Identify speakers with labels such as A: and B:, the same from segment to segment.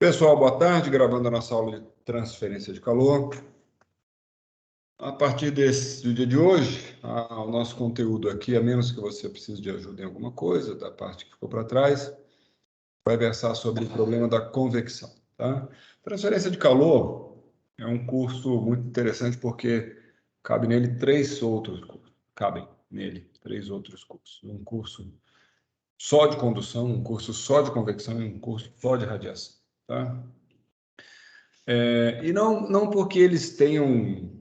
A: Pessoal, boa tarde, gravando a nossa aula de transferência de calor. A partir do dia de hoje, o nosso conteúdo aqui, a menos que você precise de ajuda em alguma coisa, da parte que ficou para trás, vai versar sobre o problema da convecção. Tá? Transferência de calor é um curso muito interessante porque cabem nele três outros cursos. Um curso só de condução, um curso só de convecção e um curso só de radiação. Tá? E não porque eles sejam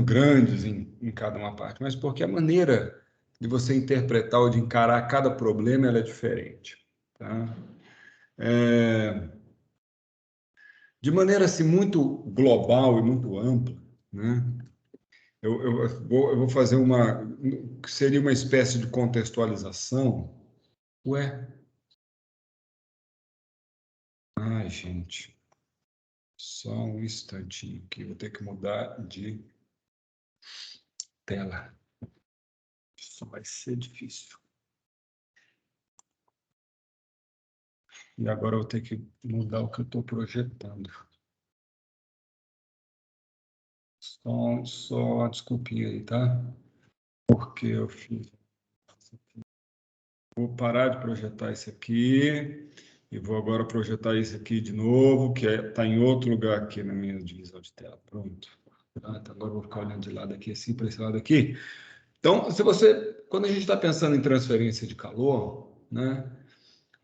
A: grandes em cada uma parte, mas porque a maneira de você interpretar ou de encarar cada problema ela é diferente. Tá? De maneira assim, muito global e muito ampla, né? Eu vou fazer que seria uma espécie de contextualização. Ué? Ai, gente. Só um instantinho aqui. Vou ter que mudar de tela. Isso vai ser difícil. E agora eu vou ter que mudar o que eu estou projetando. Só desculpinha aí, tá? Porque eu fiz. Vou parar de projetar isso aqui e vou agora projetar isso aqui de novo, que está em outro lugar aqui na minha divisão de tela. Pronto. Tá, então agora eu vou ficar olhando de lado aqui, assim, para esse lado aqui. Então, quando a gente está pensando em transferência de calor, né?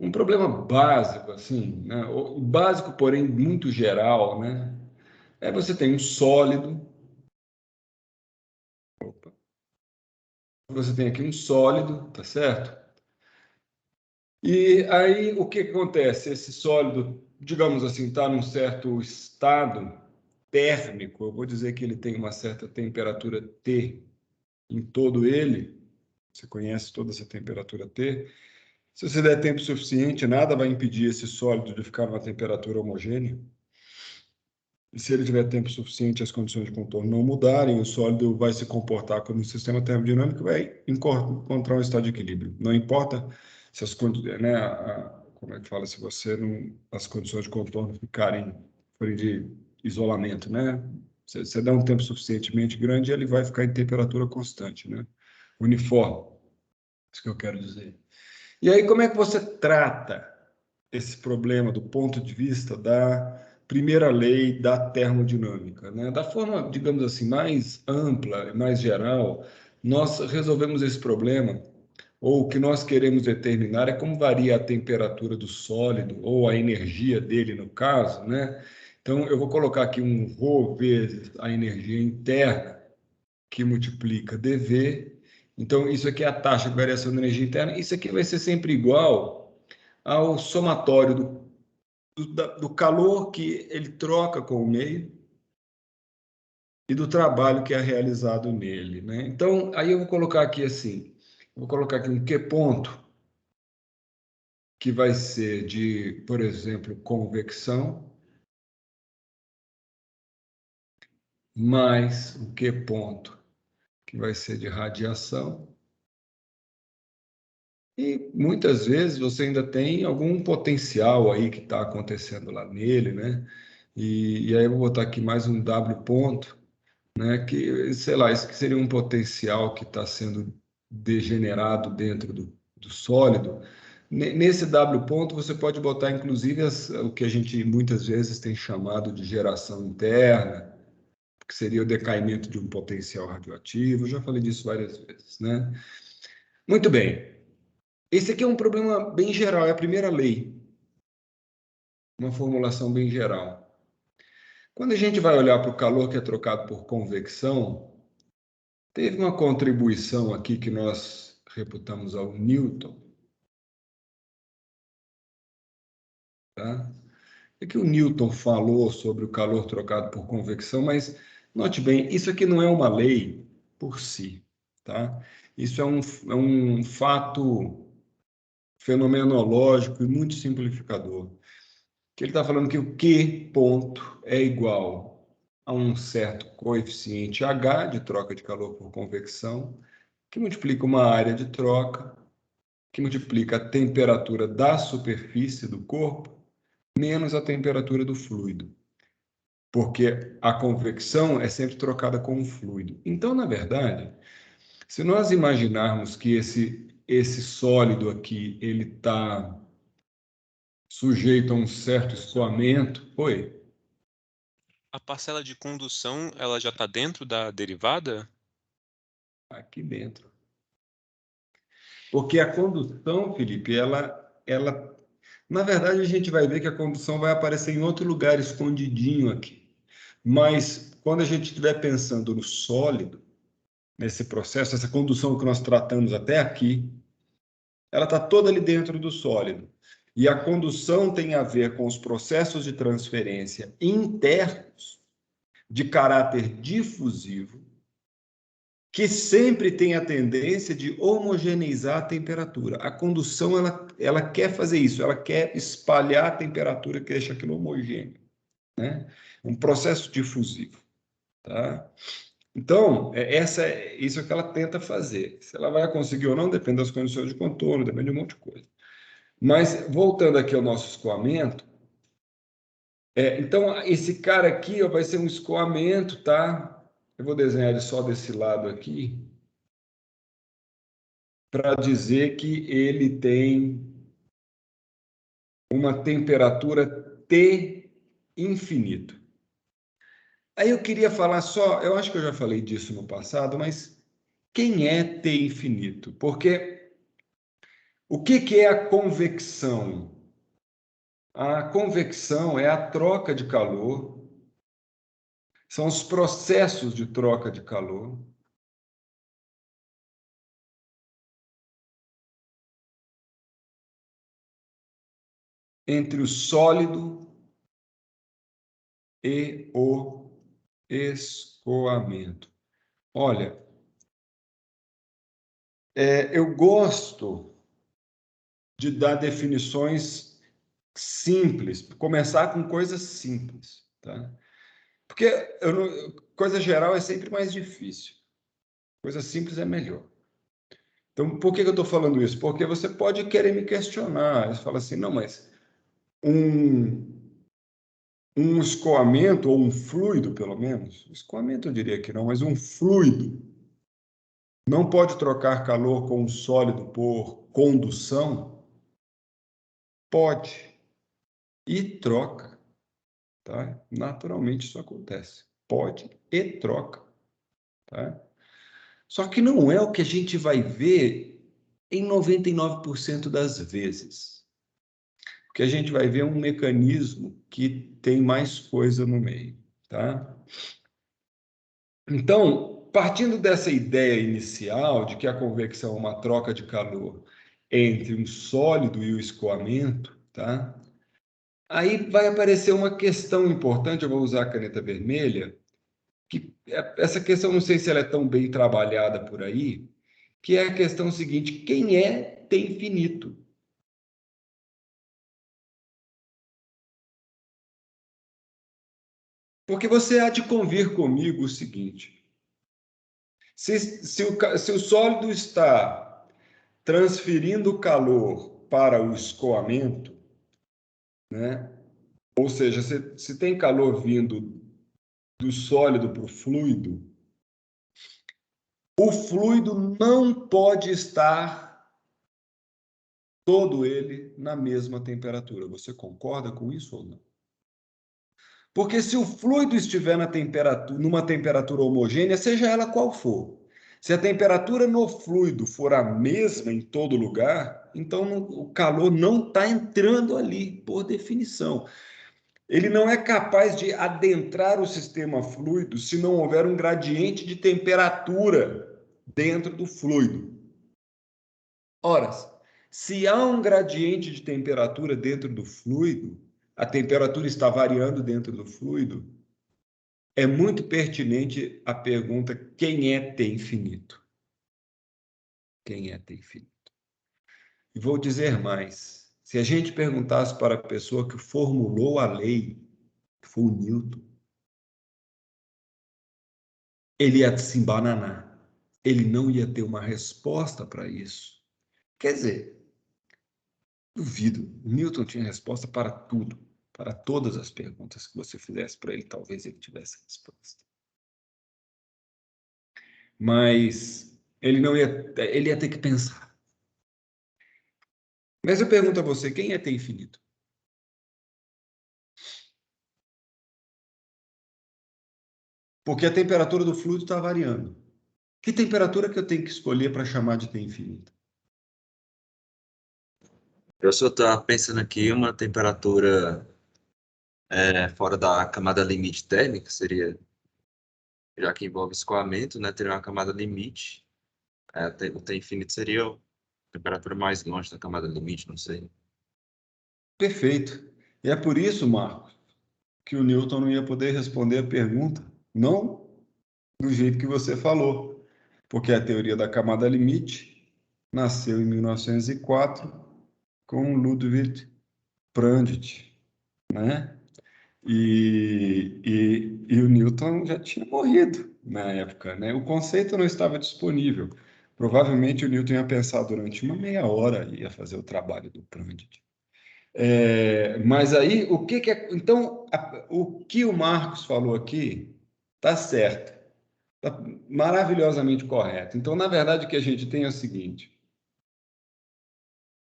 A: Um problema básico, assim, né? Básico, porém muito geral, né? Você tem um sólido. Opa. Você tem aqui um sólido, tá certo? E aí o que acontece? Esse sólido, digamos assim, está num certo estado térmico. Eu vou dizer que ele tem uma certa temperatura T em todo ele. Você conhece toda essa temperatura T. Se você der tempo suficiente, nada vai impedir esse sólido de ficar numa temperatura homogênea. E se ele tiver tempo suficiente, as condições de contorno não mudarem, o sólido vai se comportar como um sistema termodinâmico e vai encontrar um estado de equilíbrio. Não importa se as condições, né, como é que fala, se você não, as condições de contorno forem de isolamento, né? Você dá um tempo suficientemente grande, ele vai ficar em temperatura constante, né? Uniforme. Isso que eu quero dizer. E aí, como é que você trata esse problema do ponto de vista da primeira lei da termodinâmica, né? Da forma, digamos assim, mais ampla e mais geral, nós resolvemos esse problema, ou o que nós queremos determinar é como varia a temperatura do sólido, ou a energia dele, no caso, né? Então, eu vou colocar aqui um ρ vezes a energia interna, que multiplica dV. Então, isso aqui é a taxa de variação da energia interna. Isso aqui vai ser sempre igual ao somatório do calor que ele troca com o meio e do trabalho que é realizado nele, né? Então, aí eu vou colocar aqui assim, vou colocar aqui um Q ponto, que vai ser de, por exemplo, convecção, mais um Q ponto, que vai ser de radiação. E muitas vezes você ainda tem algum potencial aí que está acontecendo lá nele, né? E aí eu vou botar aqui mais um W ponto, né? Que, sei lá, isso que seria um potencial que está sendo degenerado dentro do sólido. Nesse W ponto você pode botar, inclusive, o que a gente muitas vezes tem chamado de geração interna, que seria o decaimento de um potencial radioativo. Eu já falei disso várias vezes, né? Muito bem. Esse aqui é um problema bem geral, é a primeira lei, uma formulação bem geral. Quando a gente vai olhar para o calor que é trocado por convecção, teve uma contribuição aqui que nós reputamos ao Newton. Tá? É que o Newton falou sobre o calor trocado por convecção, mas note bem, isso aqui não é uma lei por si. Tá? Isso é um fato fenomenológico e muito simplificador. Que ele está falando que o Q ponto é igual a um certo coeficiente H de troca de calor por convecção, que multiplica uma área de troca, que multiplica a temperatura da superfície do corpo, menos a temperatura do fluido, porque a convecção é sempre trocada com o fluido. Então, na verdade, se nós imaginarmos que esse sólido aqui ele está sujeito a um certo escoamento, oi,
B: A parcela de condução, ela já está dentro da derivada?
A: aqui dentro. Porque a condução, Felipe, na verdade, a gente vai ver que a condução vai aparecer em outro lugar escondidinho aqui. Mas quando a gente estiver pensando no sólido, nesse processo, essa condução que nós tratamos até aqui, ela está toda ali dentro do sólido. E a condução tem a ver com os processos de transferência internos de caráter difusivo, que sempre tem a tendência de homogeneizar a temperatura. A condução, ela quer fazer isso, ela quer espalhar a temperatura que deixa aquilo homogêneo, né? Um processo difusivo, tá? Então, isso que ela tenta fazer. Se ela vai conseguir ou não, depende das condições de contorno, depende de um monte de coisa. Mas, voltando aqui ao nosso escoamento, então, esse cara aqui ó, vai ser um escoamento, tá? Eu vou desenhar ele só desse lado aqui, para dizer que ele tem uma temperatura T infinito. Aí eu queria falar só, eu acho que eu já falei disso no passado, mas quem é T infinito? Porque o que é a convecção? A convecção é a troca de calor, são os processos de troca de calor entre o sólido e o escoamento. Olha, eu gosto de dar definições simples, começar com coisas simples, tá? Porque coisa geral é sempre mais difícil. Coisa simples é melhor. Então, por que eu estou falando isso? Porque você pode querer me questionar. Você fala assim, não, mas um, um escoamento, ou um fluido, pelo menos, escoamento eu diria que não, mas um fluido não pode trocar calor com um sólido por condução? Pode. E troca, tá? Naturalmente isso acontece. Pode e troca, tá? Só que não é o que a gente vai ver em 99% das vezes. Porque a gente vai ver um mecanismo que tem mais coisa no meio, tá? Então, partindo dessa ideia inicial de que a convecção é uma troca de calor entre um sólido e o escoamento, tá? Aí vai aparecer uma questão importante, eu vou usar a caneta vermelha, que essa questão não sei se ela é tão bem trabalhada por aí, que é a questão seguinte: quem é T infinito? Porque você há de convir comigo o seguinte: se o sólido está transferindo calor para o escoamento, né? Ou seja, se tem calor vindo do sólido para o fluido não pode estar todo ele na mesma temperatura. Você concorda com isso ou não? Porque se o fluido estiver numa temperatura homogênea, seja ela qual for, se a temperatura no fluido for a mesma em todo lugar, então o calor não está entrando ali, por definição. Ele não é capaz de adentrar o sistema fluido se não houver um gradiente de temperatura dentro do fluido. Ora, se há um gradiente de temperatura dentro do fluido, a temperatura está variando dentro do fluido, é muito pertinente a pergunta: quem é T infinito? Quem é T infinito? E vou dizer mais: se a gente perguntasse para a pessoa que formulou a lei, que foi o Newton, ele ia se embananar. Ele não ia ter uma resposta para isso. Quer dizer, duvido. Newton tinha resposta para tudo. Para todas as perguntas que você fizesse para ele, talvez ele tivesse a resposta. Mas ele ia ter que pensar. Mas eu pergunto a você, quem é T infinito? Porque a temperatura do fluido está variando. Que temperatura que eu tenho que escolher para chamar de T infinito?
C: Eu só estou pensando aqui uma temperatura fora da camada limite térmica, seria, já que envolve escoamento, né, teria uma camada limite. O T infinito seria a temperatura mais longe da camada limite, não sei.
A: Perfeito. E é por isso, Marcos, que o Newton não ia poder responder a pergunta, não do jeito que você falou, porque a teoria da camada limite nasceu em 1904 com Ludwig Prandtl, né? E o Newton já tinha morrido na época, né? O conceito não estava disponível. Provavelmente o Newton ia pensar durante uma meia hora e ia fazer o trabalho do Prandtl. Mas aí, o que é... Então, o que o Marcos falou aqui está certo, está maravilhosamente correto. Então, na verdade, o que a gente tem é o seguinte: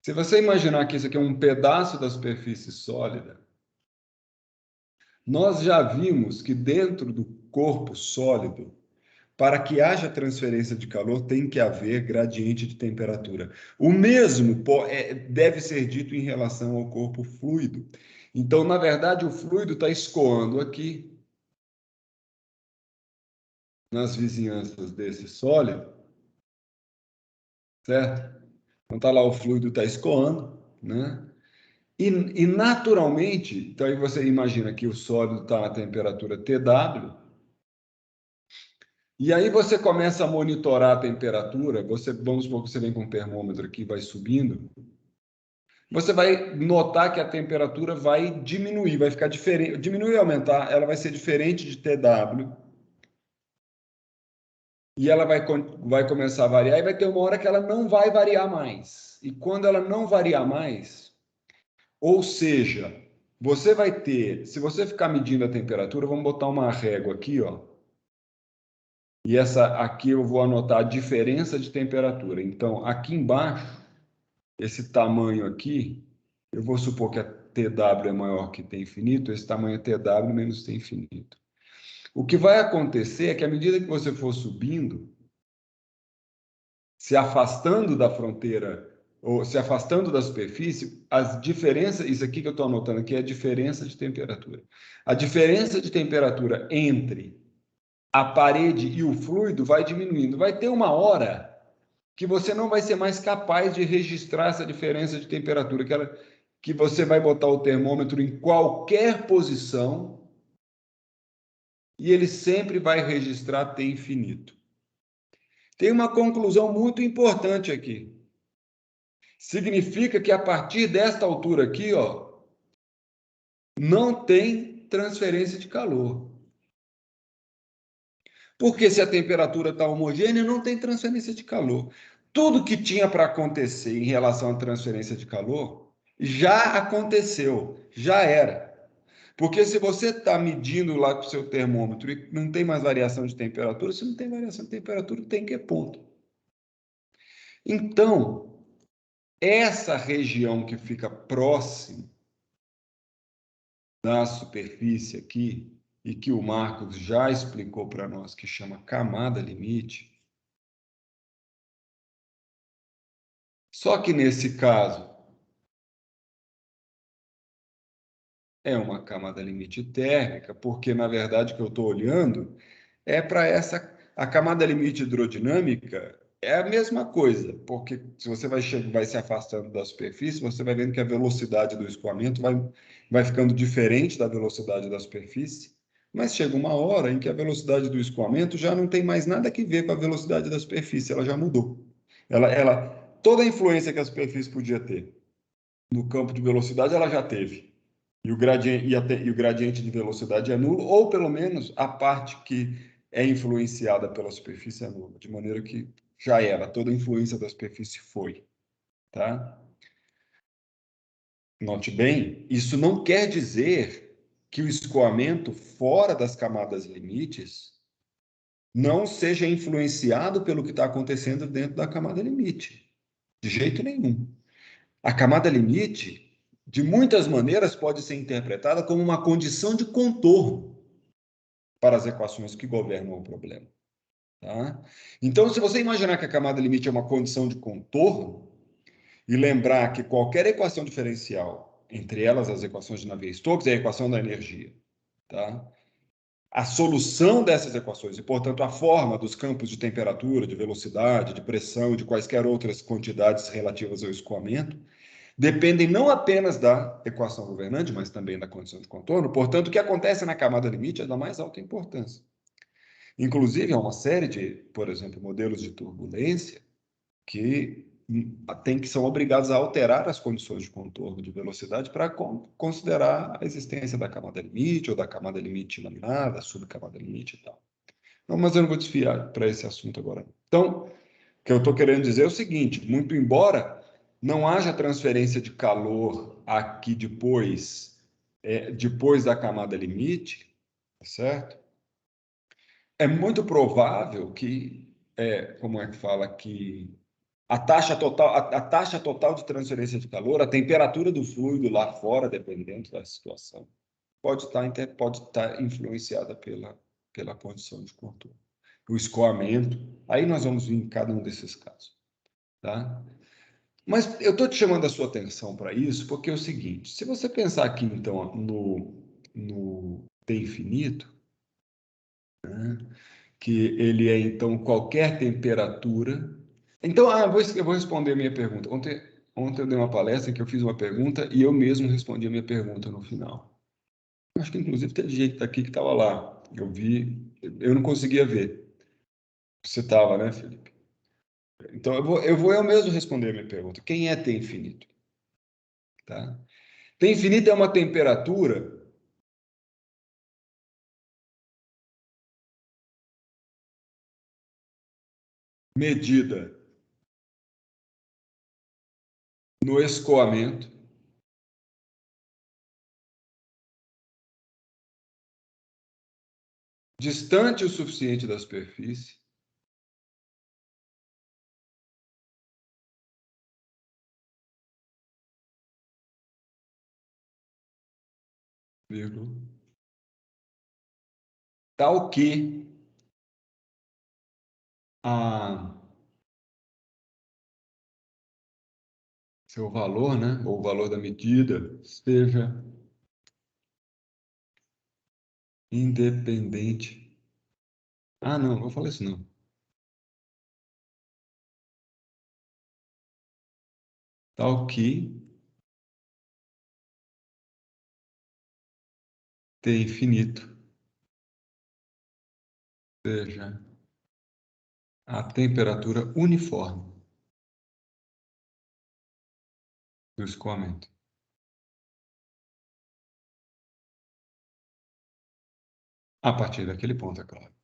A: se você imaginar que isso aqui é um pedaço da superfície sólida, nós já vimos que dentro do corpo sólido, para que haja transferência de calor, tem que haver gradiente de temperatura. O mesmo deve ser dito em relação ao corpo fluido. Então, na verdade, o fluido está escoando aqui, nas vizinhanças desse sólido, certo? Então, está lá o fluido está escoando, né? E naturalmente, então aí você imagina que o sólido está na temperatura TW, e aí você começa a monitorar a temperatura, vamos supor que você vem com um termômetro aqui, vai subindo, você vai notar que a temperatura vai diminuir, vai ficar diferente, diminuir e aumentar, ela vai ser diferente de TW, e ela vai começar a variar, e vai ter uma hora que ela não vai variar mais. E quando ela não variar mais, ou seja, você vai ter, se você ficar medindo a temperatura, vamos botar uma régua aqui, ó. E essa aqui eu vou anotar a diferença de temperatura. Então, aqui embaixo, esse tamanho aqui, eu vou supor que a TW é maior que T infinito, esse tamanho é TW menos T infinito. O que vai acontecer é que à medida que você for subindo, se afastando da fronteira, ou se afastando da superfície, as diferenças, isso aqui que eu estou anotando aqui é a diferença de temperatura. A diferença de temperatura entre a parede e o fluido vai diminuindo. Vai ter uma hora que você não vai ser mais capaz de registrar essa diferença de temperatura, que você vai botar o termômetro em qualquer posição e ele sempre vai registrar T infinito. Tem uma conclusão muito importante aqui. Significa que a partir desta altura aqui, ó, não tem transferência de calor. Porque se a temperatura está homogênea, não tem transferência de calor. Tudo que tinha para acontecer em relação à transferência de calor já aconteceu, já era. Porque se você está medindo lá com o seu termômetro e não tem mais variação de temperatura, se não tem variação de temperatura, tem que ponto. Então, essa região que fica próxima da superfície aqui, e que o Marcos já explicou para nós, que chama camada limite. Só que nesse caso é uma camada limite térmica, porque na verdade o que eu estou olhando é para a camada limite hidrodinâmica é a mesma coisa, porque se você vai se afastando da superfície, você vai vendo que a velocidade do escoamento vai ficando diferente da velocidade da superfície, mas chega uma hora em que a velocidade do escoamento já não tem mais nada a ver com a velocidade da superfície, ela já mudou. Toda a influência que a superfície podia ter no campo de velocidade, ela já teve. E o gradiente de velocidade é nulo, ou pelo menos a parte que é influenciada pela superfície é nula, de maneira que já era, toda a influência da superfície foi, tá? note bem, isso não quer dizer que o escoamento fora das camadas limites não seja influenciado pelo que está acontecendo dentro da camada limite. De jeito nenhum. A camada limite, de muitas maneiras, pode ser interpretada como uma condição de contorno para as equações que governam o problema. Tá? Então, se você imaginar que a camada limite é uma condição de contorno, e lembrar que qualquer equação diferencial, entre elas as equações de Navier-Stokes, é a equação da energia. Tá? A solução dessas equações, e, portanto, a forma dos campos de temperatura, de velocidade, de pressão e de quaisquer outras quantidades relativas ao escoamento, dependem não apenas da equação governante, mas também da condição de contorno. Portanto, o que acontece na camada limite é da mais alta importância. Inclusive, há uma série de, por exemplo, modelos de turbulência que são obrigados a alterar as condições de contorno de velocidade para considerar a existência da camada limite ou da camada limite laminar, da subcamada limite e tal. Não, mas eu não vou desfiar para esse assunto agora. Então, o que eu estou querendo dizer é o seguinte, muito embora não haja transferência de calor aqui depois da camada limite, certo? É muito provável que, como é que fala, que a taxa total de transferência de calor, a temperatura do fluido lá fora, dependendo da situação, pode estar influenciada pela condição de contorno. O escoamento, aí nós vamos ver em cada um desses casos. Tá? Mas eu estou te chamando a sua atenção para isso, porque é o seguinte, se você pensar aqui, então, no T infinito, né, que ele é, então, qualquer temperatura. Então, eu vou responder a minha pergunta. Ontem eu dei uma palestra em que eu fiz uma pergunta e eu mesmo respondi a minha pergunta no final. Acho que, inclusive, teve gente daqui que estava lá. Eu vi, eu não conseguia ver. Você estava, né, Felipe? Então, eu mesmo responder a minha pergunta. Quem é T infinito? Tá? T infinito é uma temperatura medida no escoamento distante o suficiente da superfície, vírgula, tal que seu valor, né, ou o valor da medida, seja independente. Não, não vou falar isso não. Tal que T infinito seja a temperatura uniforme do escoamento. A partir daquele ponto, é claro.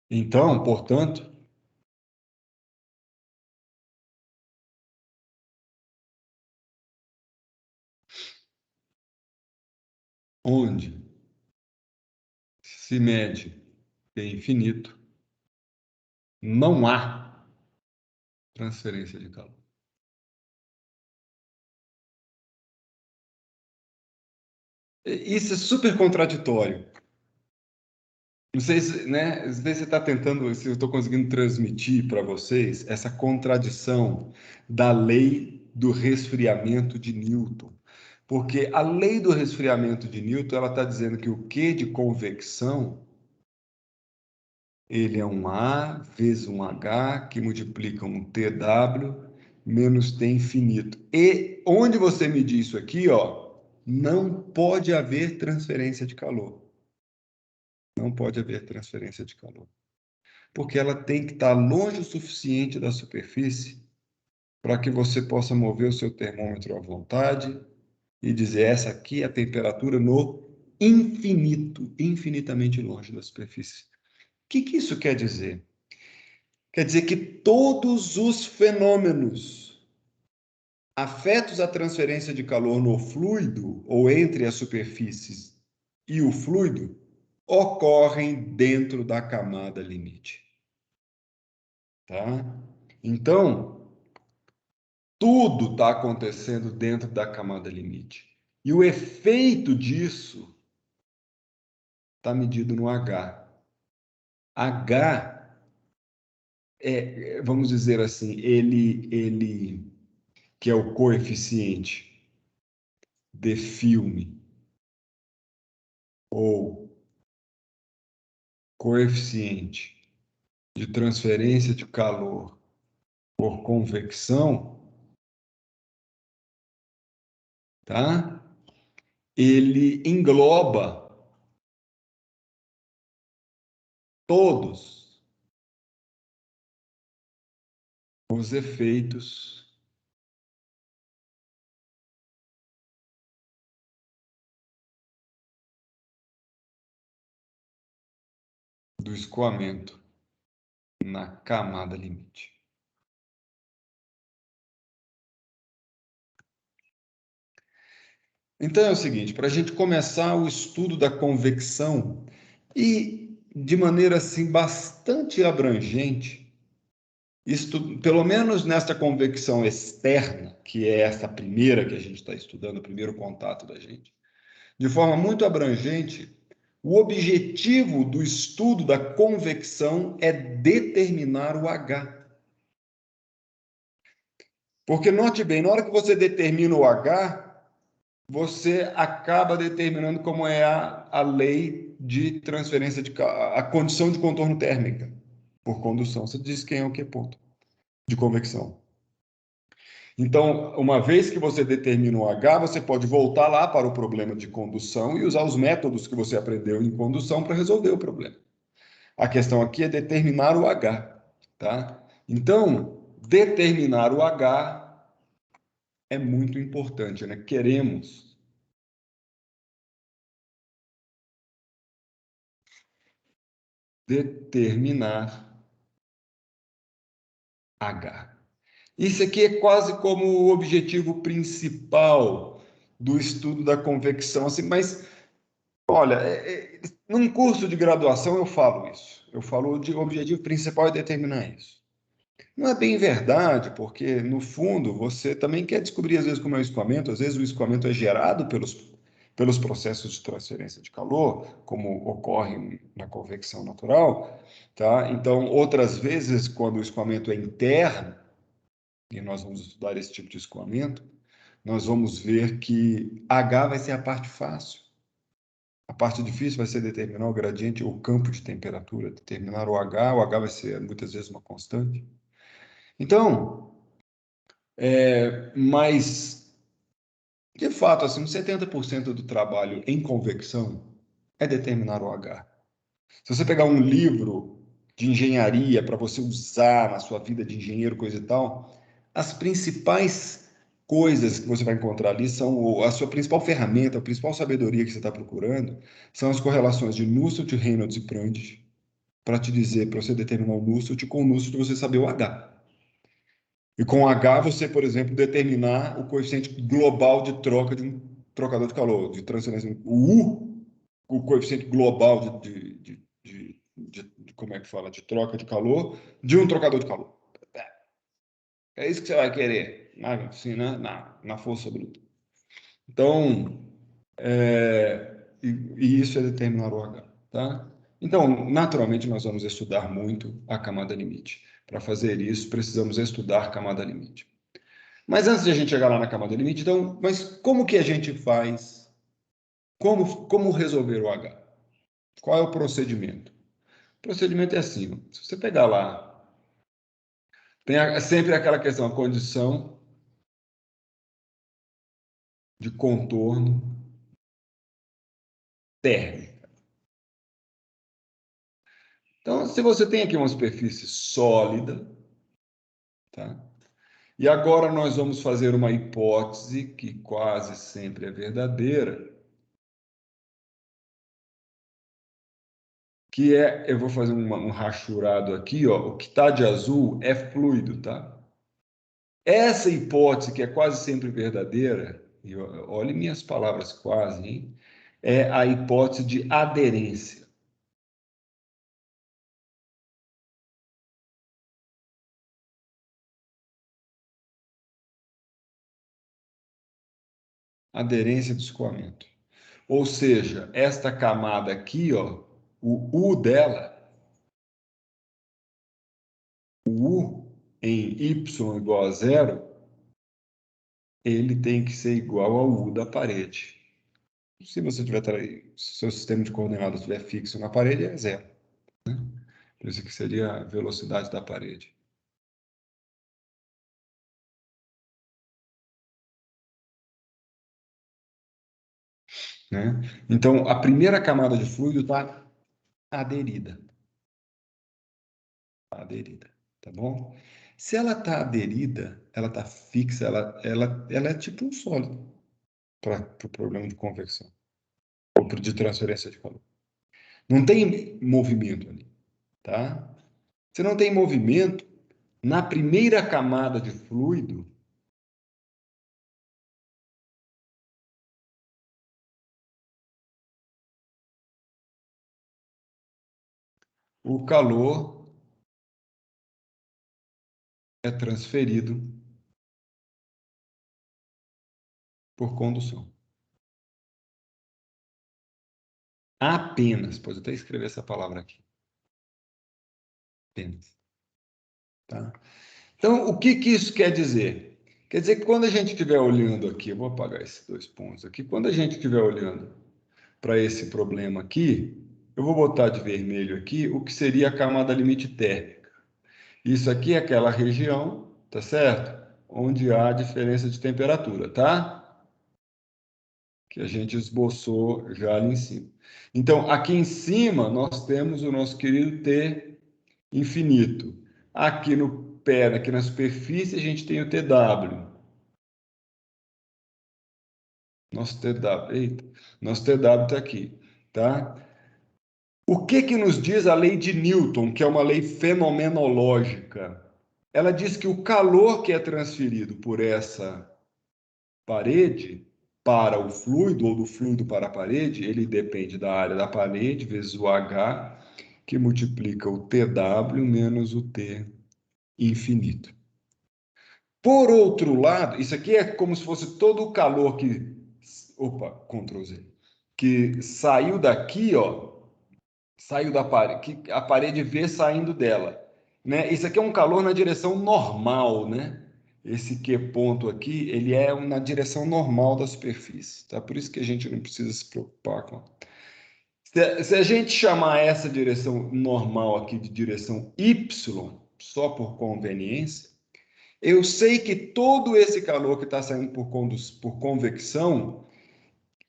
A: Então, portanto, onde se mede T infinito, não há transferência de calor. Isso é super contraditório. Não sei se, né, às vezes você está tentando, se eu estou conseguindo transmitir para vocês essa contradição da lei do resfriamento de Newton. Porque a lei do resfriamento de Newton, ela está dizendo que o Q de convecção, ele é um A vezes um H, que multiplica um TW menos T infinito. E onde você medir isso aqui, ó, não pode haver transferência de calor. Não pode haver transferência de calor. Porque ela tem que estar longe o suficiente da superfície para que você possa mover o seu termômetro à vontade e dizer essa aqui é a temperatura no infinito, infinitamente longe da superfície. que isso quer dizer? Quer dizer que todos os fenômenos afetos à transferência de calor no fluido ou entre as superfícies e o fluido ocorrem dentro da camada limite. Tá? Então, tudo está acontecendo dentro da camada limite. E o efeito disso está medido no H. H é, vamos dizer assim, ele que é o coeficiente de filme ou coeficiente de transferência de calor por convecção, tá? Ele engloba todos os efeitos do escoamento na camada limite. Então é o seguinte, para a gente começar o estudo da convecção e de maneira assim bastante abrangente, pelo menos nesta convecção externa, que é essa primeira que a gente está estudando, o primeiro contato da gente, de forma muito abrangente, o objetivo do estudo da convecção é determinar o H. Porque note bem, na hora que você determina o H, você acaba determinando como é a lei de transferência a condição de contorno térmica por condução. Você diz quem é o que ponto de convecção. Então, uma vez que você determina o H, você pode voltar lá para o problema de condução e usar os métodos que você aprendeu em condução para resolver o problema. A questão aqui é determinar o H, tá? Então, determinar o H é muito importante, né? Queremos determinar H. Isso aqui é quase como o objetivo principal do estudo da convecção, assim, mas olha, num curso de graduação eu falo isso. Eu falo de o objetivo principal é determinar isso. Não é bem verdade, porque no fundo você também quer descobrir às vezes como é o escoamento, às vezes o escoamento é gerado pelos processos de transferência de calor, como ocorre na convecção natural, tá? Então, outras vezes, quando o escoamento é interno, e nós vamos estudar esse tipo de escoamento, nós vamos ver que H vai ser a parte fácil. A parte difícil vai ser determinar o gradiente ou campo de temperatura, determinar o H vai ser muitas vezes uma constante. Então, mas, de fato, assim, 70% do trabalho em convecção é determinar o H. Se você pegar um livro de engenharia para você usar na sua vida de engenheiro, coisa e tal, as principais coisas que você vai encontrar ali são a sua principal ferramenta, a principal sabedoria que você está procurando, são as correlações de Nusselt, Reynolds e Prandtl, para te dizer, para você determinar o Nusselt, com o Nusselt você saber o H. E com H você, por exemplo, determinar o coeficiente global de troca de um trocador de calor, de transferência. O coeficiente global de como é que fala, de troca de calor, de um trocador de calor. É isso que você vai querer, assim, né? na força bruta. Então, e isso é determinar o H, tá? Então, naturalmente, nós vamos estudar muito a camada limite. Para fazer isso, precisamos estudar a camada limite. Mas antes de a gente chegar lá na camada limite, então, mas como que a gente faz? Como resolver o H? Qual é o procedimento? O procedimento é assim, se você pegar lá, tem sempre aquela questão, a condição de contorno térmica. Então, se você tem aqui uma superfície sólida, tá? E agora nós vamos fazer uma hipótese que quase sempre é verdadeira, que é, eu vou fazer um rachurado aqui, ó, o que está de azul é fluido, tá? Essa hipótese, que é quase sempre verdadeira, e olhe minhas palavras quase, hein? É a hipótese de aderência. Aderência do escoamento. Ou seja, esta camada aqui, ó, o U dela, o U em Y igual a zero, ele tem que ser igual ao U da parede. Se você tiver, se seu sistema de coordenadas estiver fixo na parede, é zero. Né? Por isso que seria a velocidade da parede. Né? Então, a primeira camada de fluido está aderida. Tá aderida, tá bom? Se ela está aderida, ela está fixa, ela é tipo um sólido para o problema de convecção ou de transferência de calor. Não tem movimento ali, tá? Se não tem movimento, na primeira camada de fluido, o calor é transferido por condução. Apenas, pode até escrever essa palavra aqui. Apenas. Tá? Então, o que isso quer dizer? Quer dizer que quando a gente estiver olhando aqui, eu vou apagar esses 2 pontos aqui, quando a gente estiver olhando para esse problema aqui, eu vou botar de vermelho aqui o que seria a camada limite térmica. Isso aqui é aquela região, tá certo? Onde há diferença de temperatura, tá? Que a gente esboçou já ali em cima. Então, aqui em cima, nós temos o nosso querido T infinito. Aqui no pé, aqui na superfície, a gente tem o TW. Nosso TW, eita, nosso TW está aqui, tá? O que nos diz a lei de Newton, que é uma lei fenomenológica? Ela diz que o calor que é transferido por essa parede para o fluido, ou do fluido para a parede, ele depende da área da parede vezes o H, que multiplica o TW menos o T infinito. Por outro lado, isso aqui é como se fosse todo o calor que... Opa, Ctrl Z. Que saiu daqui, ó, saiu da parede, que a parede vê saindo dela. Né? Isso aqui é um calor na direção normal, né? Esse Q ponto aqui, ele é na direção normal da superfície, tá? Por isso que a gente não precisa se preocupar com... Se a gente chamar essa direção normal aqui de direção Y, só por conveniência, eu sei que todo esse calor que está saindo por convecção,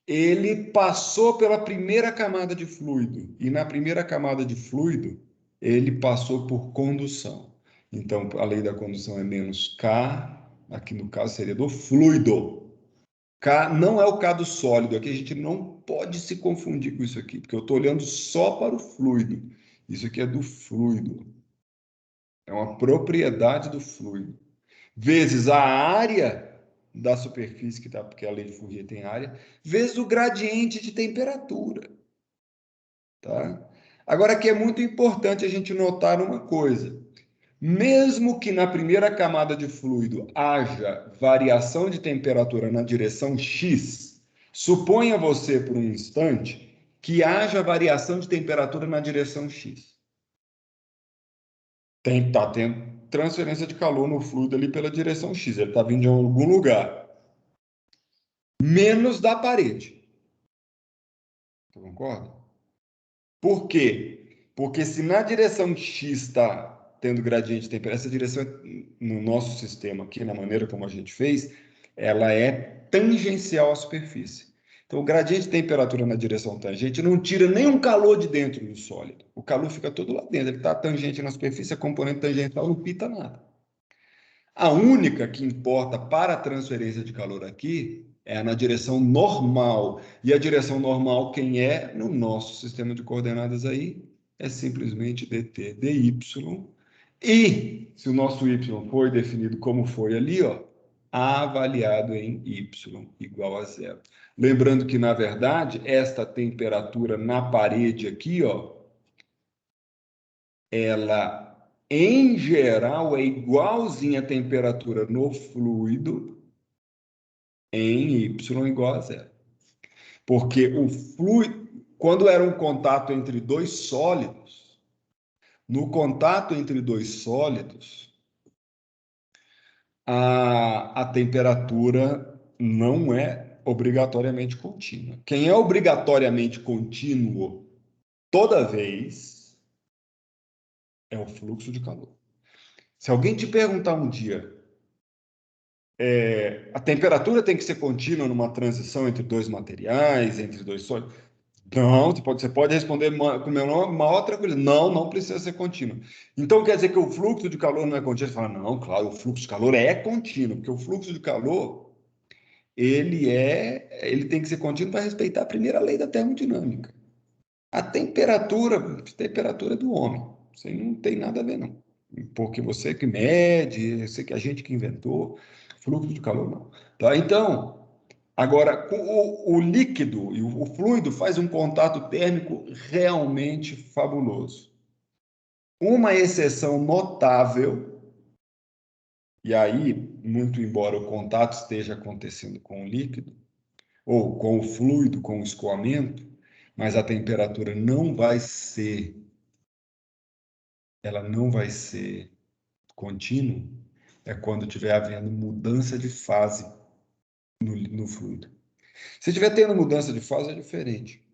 A: ele passou pela primeira camada de fluido. E na primeira camada de fluido, ele passou por condução. Então, a lei da condução é menos K, aqui no caso seria do fluido. K não é o K do sólido, aqui a gente não pode se confundir com isso aqui, porque eu estou olhando só para o fluido. Isso aqui é do fluido. É uma propriedade do fluido. Vezes a área da superfície, que tá, porque a lei de Fourier tem área, vezes o gradiente de temperatura. Tá? Agora, aqui é muito importante a gente notar uma coisa. Mesmo que na primeira camada de fluido haja variação de temperatura na direção X, suponha você por um instante que haja variação de temperatura na direção X. Tá tendo transferência de calor no fluido ali pela direção X, ele está vindo de algum lugar. Menos da parede. Você concorda? Por quê? Porque se na direção X está tendo gradiente de temperatura, essa direção no nosso sistema aqui, na maneira como a gente fez, ela é tangencial à superfície. Então, o gradiente de temperatura na direção tangente não tira nenhum calor de dentro do sólido. O calor fica todo lá dentro. Ele está tangente na superfície, a componente tangencial não pita nada. A única que importa para a transferência de calor aqui é na direção normal. E a direção normal, quem é? No nosso sistema de coordenadas aí, é simplesmente dt dy. E, se o nosso y foi definido como foi ali, ó, A avaliado em y igual a zero. Lembrando que, na verdade, esta temperatura na parede aqui, ó, ela, em geral, é igualzinha à temperatura no fluido em y igual a zero. Porque o fluido, quando era um contato entre dois sólidos, no contato entre dois sólidos, a temperatura não é obrigatoriamente contínua. Quem é obrigatoriamente contínuo toda vez é o fluxo de calor. Se alguém te perguntar um dia, a temperatura tem que ser contínua numa transição entre dois materiais, entre dois sólidos? Não, você pode responder com a maior tranquilidade. Não, não precisa ser contínuo. Então, quer dizer que o fluxo de calor não é contínuo? Você fala, não, claro, o fluxo de calor é contínuo, porque o fluxo de calor, ele tem que ser contínuo para respeitar a primeira lei da termodinâmica. A temperatura é do homem. Isso aí não tem nada a ver, não. Porque você que mede, você que a gente que inventou, fluxo de calor não. Tá? Então, agora, o líquido e o fluido faz um contato térmico realmente fabuloso. Uma exceção notável, e aí, muito embora o contato esteja acontecendo com o líquido, ou com o fluido, com o escoamento, mas a temperatura ela não vai ser contínua, é quando estiver havendo mudança de fase no fluido. Se estiver tendo mudança de fase, é diferente.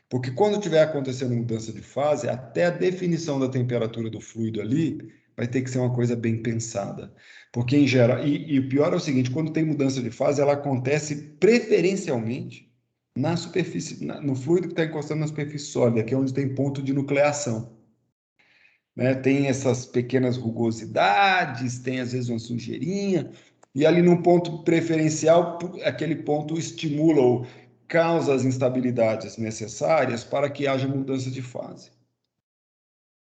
A: Porque quando estiver acontecendo mudança de fase, até a definição da temperatura do fluido ali vai ter que ser uma coisa bem pensada. Porque, em geral, e o pior é o seguinte, quando tem mudança de fase, ela acontece preferencialmente na superfície, no fluido que está encostando na superfície sólida, que é onde tem ponto de nucleação. Né? Tem essas pequenas rugosidades, tem às vezes uma sujeirinha, e ali num ponto preferencial, aquele ponto estimula ou causa as instabilidades necessárias para que haja mudança de fase.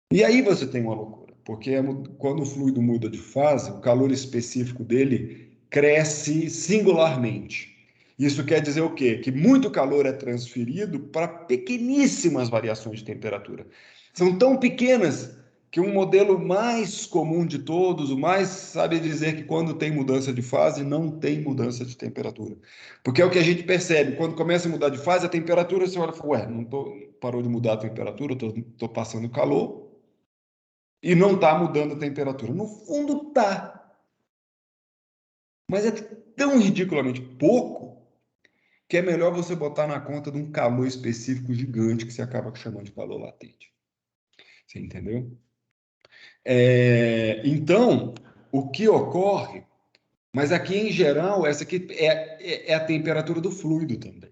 A: E aí você tem uma loucura, porque quando o fluido muda de fase, o calor específico dele cresce singularmente. Isso quer dizer o quê? Que muito calor é transferido para pequeníssimas variações de temperatura. São tão pequenas que um modelo mais comum de todos, o mais sabe dizer que quando tem mudança de fase, não tem mudança de temperatura. Porque é o que a gente percebe, quando começa a mudar de fase, a temperatura, você olha e fala, ué, parou de mudar a temperatura, estou passando calor, e não está mudando a temperatura. No fundo, está. Mas é tão ridiculamente pouco que é melhor você botar na conta de um calor específico gigante que você acaba chamando de calor latente. Você entendeu? Então, o que ocorre, mas aqui em geral, essa aqui é a temperatura do fluido também,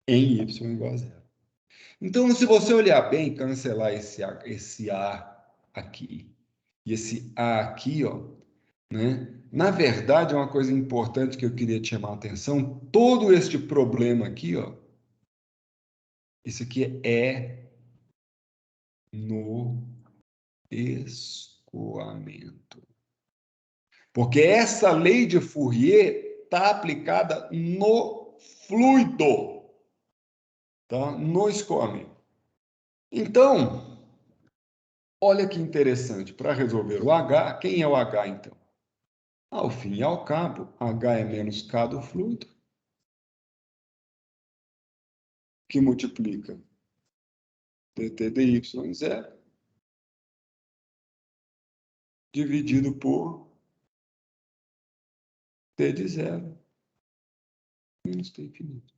A: em Y igual a zero. Então, se você olhar bem, cancelar esse A aqui e esse A aqui, ó, né? Na verdade, é uma coisa importante que eu queria te chamar a atenção, todo este problema aqui, ó, isso aqui é no escoamento. Porque essa lei de Fourier está aplicada no fluido, tá? No escoamento. Então, olha que interessante, para resolver o H, quem é o H então? Ao fim e ao cabo, H é menos K do fluido, que multiplica dt dy em zero, dividido por t de zero, menos t infinito.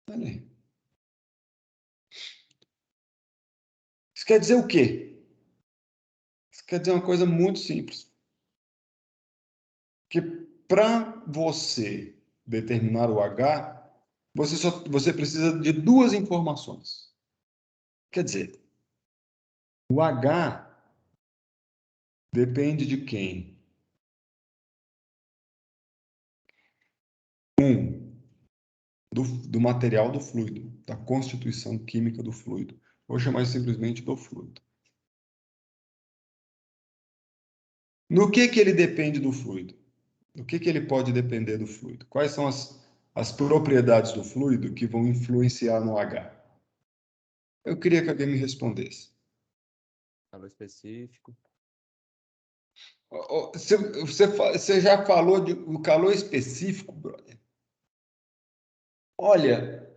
A: Olha aí. Isso quer dizer o quê? Isso quer dizer uma coisa muito simples. Que para você determinar o H, você precisa de duas informações. Quer dizer, o H depende de quem? do material do fluido, da constituição química do fluido. Vou chamar simplesmente do fluido. No que ele depende do fluido? No que ele pode depender do fluido? Quais são as propriedades do fluido que vão influenciar no H? Eu queria que alguém me respondesse.
D: Calor específico.
A: Você já falou do calor específico, brother? Olha,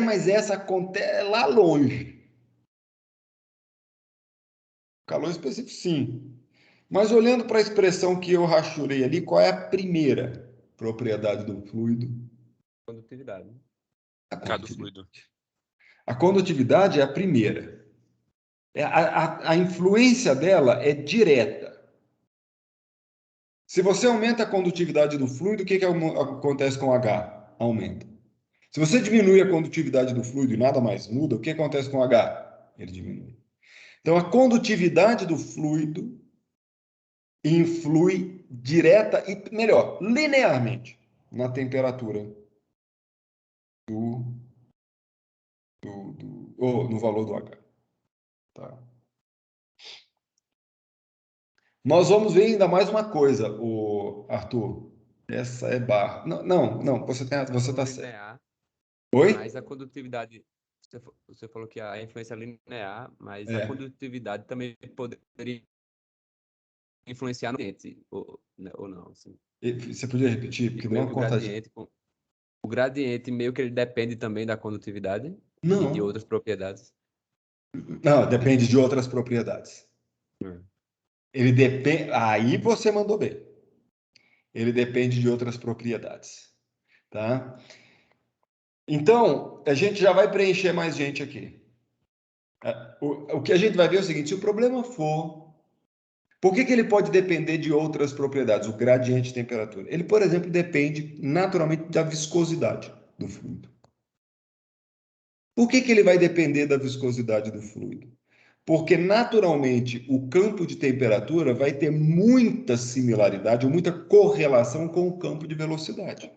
A: mas essa acontece lá longe. Calor específico, sim. Mas olhando para a expressão que eu rachurei ali, qual é a primeira propriedade do fluido?
D: Condutividade.
A: A
B: K do
A: condutividade.
B: fluido.
A: A condutividade é a primeira. A influência dela é direta. Se você aumenta a condutividade do fluido, o que acontece com o H? Aumenta. Se você diminui a condutividade do fluido e nada mais muda, o que acontece com o H? Ele diminui. Então, a condutividade do fluido influi direta e, melhor, linearmente na temperatura no valor do H. Tá? Nós vamos ver ainda mais uma coisa, Arthur. Essa é barra. Não, você está certo. Oi?
D: Mas a condutividade, você falou que a influência é linear, mas
A: É.
D: a condutividade também poderia influenciar no ambiente, ou não. Assim.
A: Você podia repetir? Porque deu uma cortadinha.
D: O gradiente meio que ele depende também da condutividade e
A: Não.
D: de outras propriedades.
A: Não, depende de outras propriedades. Ele depende. Aí você mandou bem. Ele depende de outras propriedades. Tá? Então, a gente já vai preencher mais gente aqui. O que a gente vai ver é o seguinte: se o problema for. Por que ele pode depender de outras propriedades? O gradiente de temperatura. Ele, por exemplo, depende naturalmente da viscosidade do fluido. Por que ele vai depender da viscosidade do fluido? Porque, naturalmente, o campo de temperatura vai ter muita similaridade ou muita correlação com o campo de velocidade.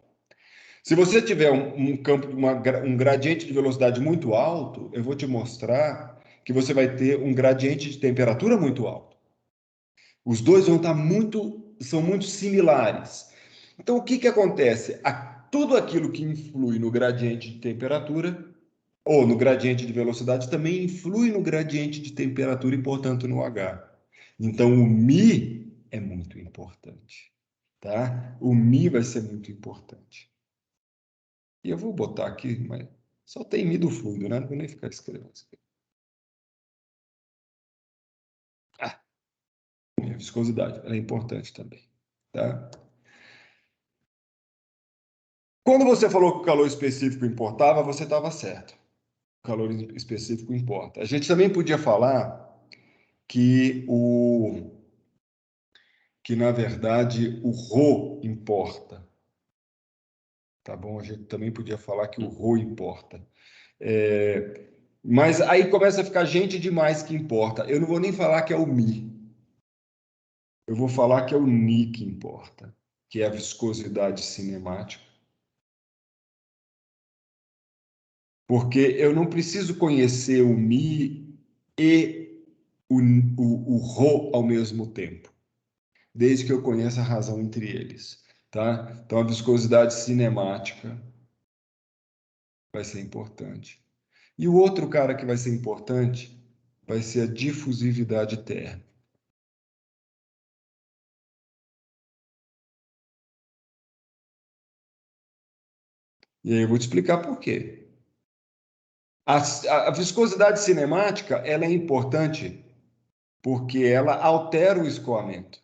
A: Se você tiver um gradiente de velocidade muito alto, eu vou te mostrar que você vai ter um gradiente de temperatura muito alto. Os dois são muito similares. Então, o que acontece? Tudo aquilo que influi no gradiente de temperatura ou no gradiente de velocidade também influi no gradiente de temperatura e, portanto, no H. Então, o Mi é muito importante, tá? O Mi vai ser muito importante. E eu vou botar aqui, mas só tem Mi do fluido, né? Não vou nem ficar escrevendo isso aqui. A viscosidade, ela é importante também, tá? Quando você falou que o calor específico importava, você estava certo. O calor específico importa. A gente também podia falar que na verdade o ρ importa. Tá bom? A gente também podia falar que o ρ importa. Mas aí começa a ficar gente demais que importa. Eu não vou nem falar que é o Mi. Eu vou falar que é o Ni que importa, que é a viscosidade cinemática. Porque eu não preciso conhecer o Mi e o ρ ao mesmo tempo, desde que eu conheça a razão entre eles. Tá? Então, a viscosidade cinemática vai ser importante. E o outro cara que vai ser importante vai ser a difusividade térmica. E aí eu vou te explicar por quê. A viscosidade cinemática ela é importante porque ela altera o escoamento.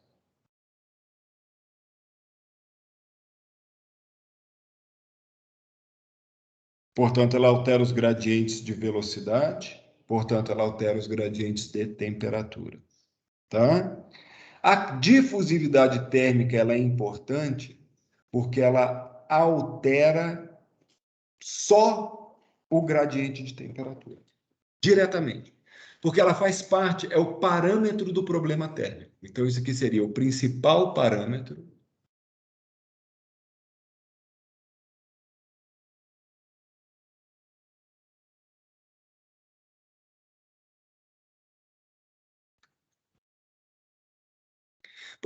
A: Portanto, ela altera os gradientes de velocidade, portanto, ela altera os gradientes de temperatura. Tá? A difusividade térmica ela é importante porque ela altera só o gradiente de temperatura, diretamente. Porque ela faz parte, é o parâmetro do problema térmico. Então, isso aqui seria o principal parâmetro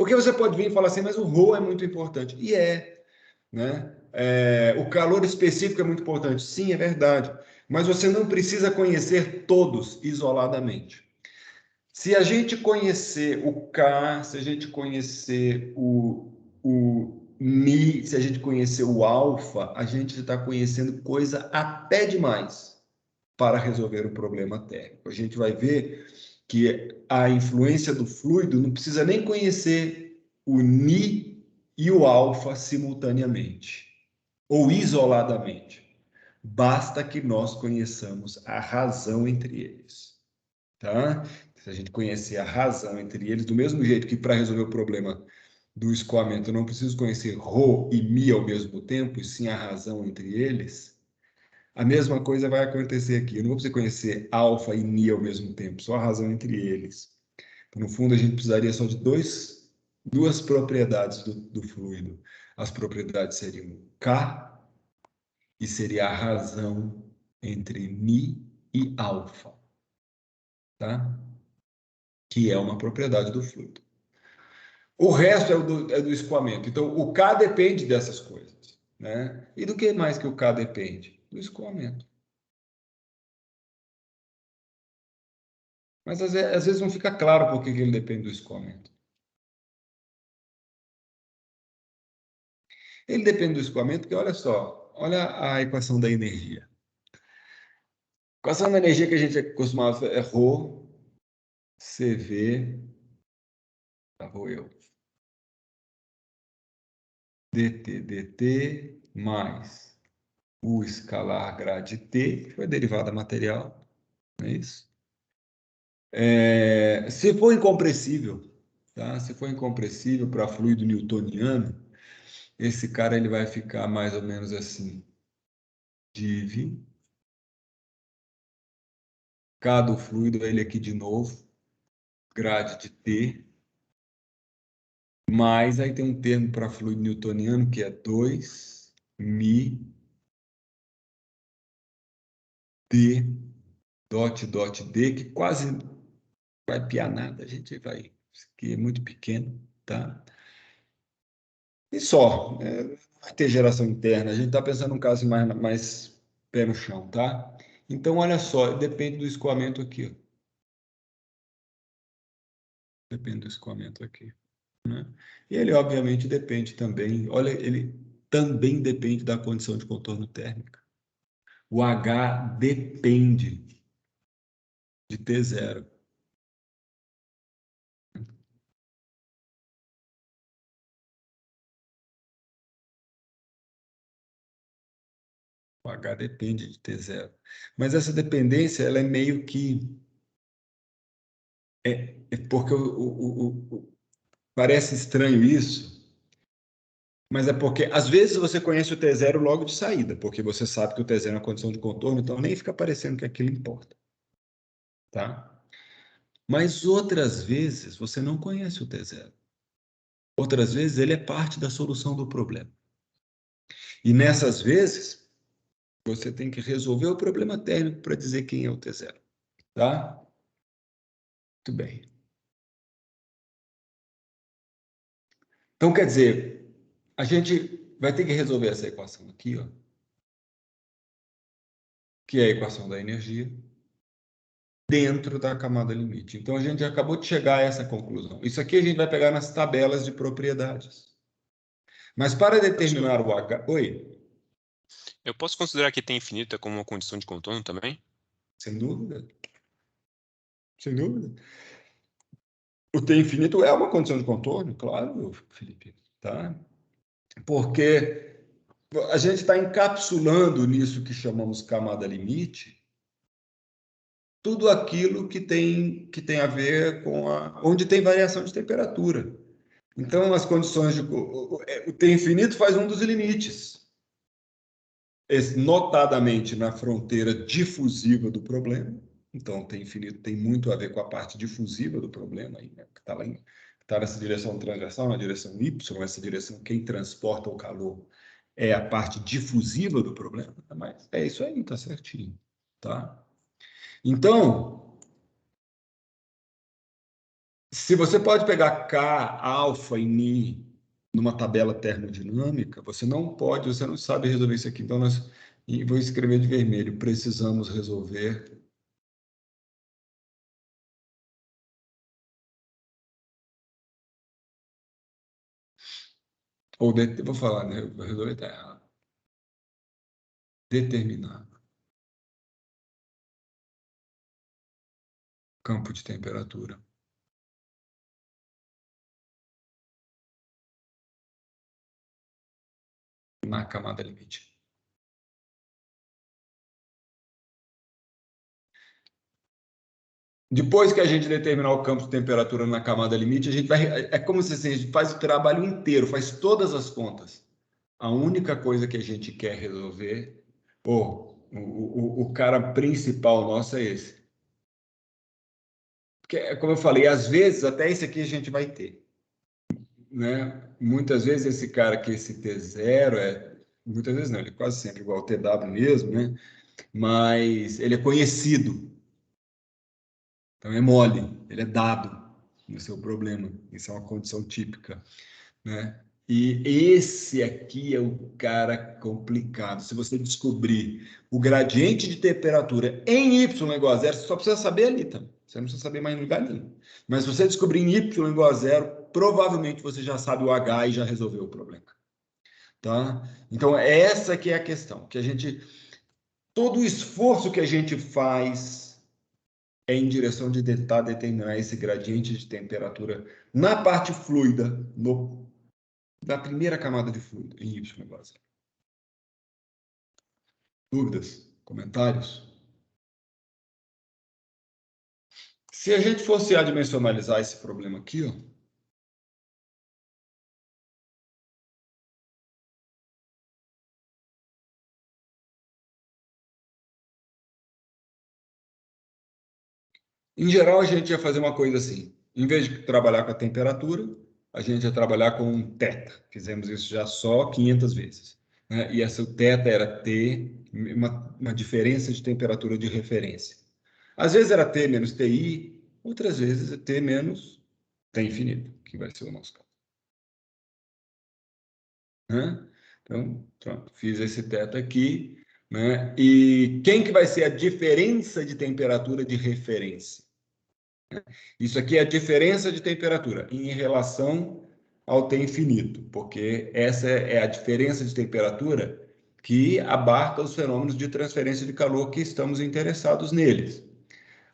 A: Porque você pode vir e falar assim, mas o ρ é muito importante. E né? O calor específico é muito importante. Sim, é verdade. Mas você não precisa conhecer todos isoladamente. Se a gente conhecer o K, se a gente conhecer o Mi, se a gente conhecer o alfa, a gente está conhecendo coisa até demais para resolver o problema térmico. A gente vai ver que a influência do fluido não precisa nem conhecer o Ni e o alfa simultaneamente ou isoladamente. Basta que nós conheçamos a razão entre eles. Tá? Se a gente conhecer a razão entre eles, do mesmo jeito que para resolver o problema do escoamento eu não preciso conhecer Rho e Mi ao mesmo tempo, e sim a razão entre eles, a mesma coisa vai acontecer aqui. Eu não vou precisar conhecer alfa e Mi ao mesmo tempo, só a razão entre eles. Então, no fundo, a gente precisaria só de duas propriedades do fluido. As propriedades seriam K e seria a razão entre Mi e alfa, tá? Que é uma propriedade do fluido. O resto é do escoamento. Então, o K depende dessas coisas, né? E do que mais que o K depende? Do escoamento. Mas às vezes não fica claro por que ele depende do escoamento. Ele depende do escoamento porque, olha só, olha a equação da energia. A equação da energia que a gente costumava é Rho, CV, tá, vou eu, dt mais o escalar grade T, que foi a derivada material, não é isso? Se for incompressível, tá? Se for incompressível para fluido newtoniano, esse cara ele vai ficar mais ou menos assim. Div K do fluido, ele aqui de novo, grade de T, mais aí tem um termo para fluido newtoniano que é 2 mi d dot d, que quase vai piar nada, a gente vai, isso aqui é muito pequeno, tá? E só, vai ter geração interna, a gente está pensando num caso mais pé no chão, tá? Então, olha só, depende do escoamento aqui, ó. Depende do escoamento aqui, né? E ele, obviamente, depende também, olha, ele também depende da condição de contorno térmica. O H depende de T0. O H depende de T0. Mas essa dependência, ela é meio que... porque parece estranho isso, mas é porque, às vezes, você conhece o T0 logo de saída, porque você sabe que o T0 é uma condição de contorno, então nem fica parecendo que aquilo importa. Tá? Mas outras vezes, você não conhece o T0. Outras vezes, ele é parte da solução do problema. E nessas vezes, você tem que resolver o problema térmico para dizer quem é o T0. Tá? Muito bem. Então, quer dizer, a gente vai ter que resolver essa equação aqui, ó, que é a equação da energia, dentro da camada limite. Então, a gente acabou de chegar a essa conclusão. Isso aqui a gente vai pegar nas tabelas de propriedades. Mas para determinar o H... Oi?
B: Eu posso considerar que T infinito como uma condição de contorno também?
A: Sem dúvida. Sem dúvida. O T infinito é uma condição de contorno, claro, Felipe. Tá? Porque a gente está encapsulando nisso que chamamos camada limite tudo aquilo que tem a ver com onde tem variação de temperatura. Então, as condições de... O T infinito faz um dos limites, notadamente na fronteira difusiva do problema. Então, o T infinito tem muito a ver com a parte difusiva do problema, aí, né? Que está lá tá nessa direção transversal, na direção Y, essa direção, quem transporta o calor é a parte difusiva do problema, mas é isso aí, tá certinho, tá? Então, Se você pode pegar K, alfa e Mi numa tabela termodinâmica, você não sabe resolver isso aqui. Então, e vou escrever de vermelho, precisamos resolver vou falar, né? Vou resolver, tá errado. Determinar campo de temperatura na camada limite. Depois que a gente determinar o campo de temperatura na camada limite, a gente vai. É como se assim, a gente faz o trabalho inteiro, faz todas as contas. A única coisa que a gente quer resolver, o cara principal nosso é esse. Porque, como eu falei, às vezes até esse aqui a gente vai ter. Né? Muitas vezes esse cara aqui, esse T0, muitas vezes não, ele é quase sempre igual ao TW mesmo, né? Mas ele é conhecido. Então é mole, ele é dado. Esse é o problema. Isso é uma condição típica, né? E esse aqui é o cara complicado. Se você descobrir o gradiente de temperatura em y igual a zero, você só precisa saber ali, tá? Você não precisa saber mais em lugar nenhum. Mas se você descobrir em y igual a zero, provavelmente você já sabe o H e já resolveu o problema, tá? Então essa que é a questão, que a gente todo o esforço que a gente faz é em direção de tentar determinar esse gradiente de temperatura na parte fluida, da primeira camada de fluido, em Y igual a zero. Dúvidas? Comentários? Se a gente fosse adimensionalizar esse problema aqui, ó, em geral a gente ia fazer uma coisa assim. Em vez de trabalhar com a temperatura, a gente ia trabalhar com um θ. Fizemos isso já só 500 vezes. Né? E essa θ era T, uma diferença de temperatura de referência. Às vezes era T menos TI, outras vezes é T menos T infinito, que vai ser o nosso caso. Né? Então, pronto, fiz esse θ aqui. Né? E quem que vai ser a diferença de temperatura de referência? Isso aqui é a diferença de temperatura em relação ao T infinito, porque essa é a diferença de temperatura que abarca os fenômenos de transferência de calor que estamos interessados neles.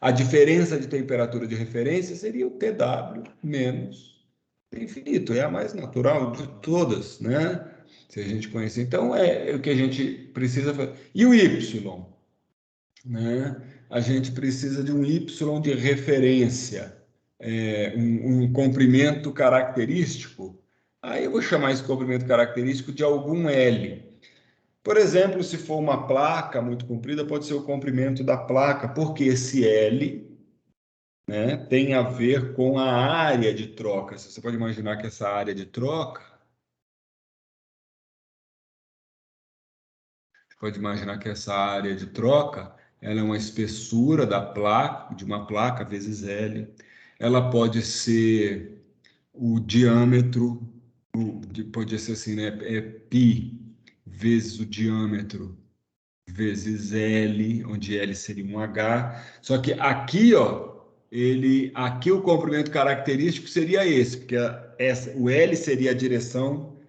A: A diferença de temperatura de referência seria o TW menos T infinito, é a mais natural de todas, né? Se a gente conhecer. Então, é o que a gente precisa fazer. E o Y? Né? A gente precisa de um Y de referência, um comprimento característico. Aí eu vou chamar esse comprimento característico de algum L. Por exemplo, se for uma placa muito comprida, pode ser o comprimento da placa, porque esse L, né, tem a ver com a área de troca. Você pode imaginar que essa área de troca, ela é uma espessura da placa, de uma placa vezes L. Ela pode ser o diâmetro, pode ser assim, né? É π vezes o diâmetro vezes L, onde L seria um H. Só que aqui, ó, aqui o comprimento característico seria esse, porque o L seria a direção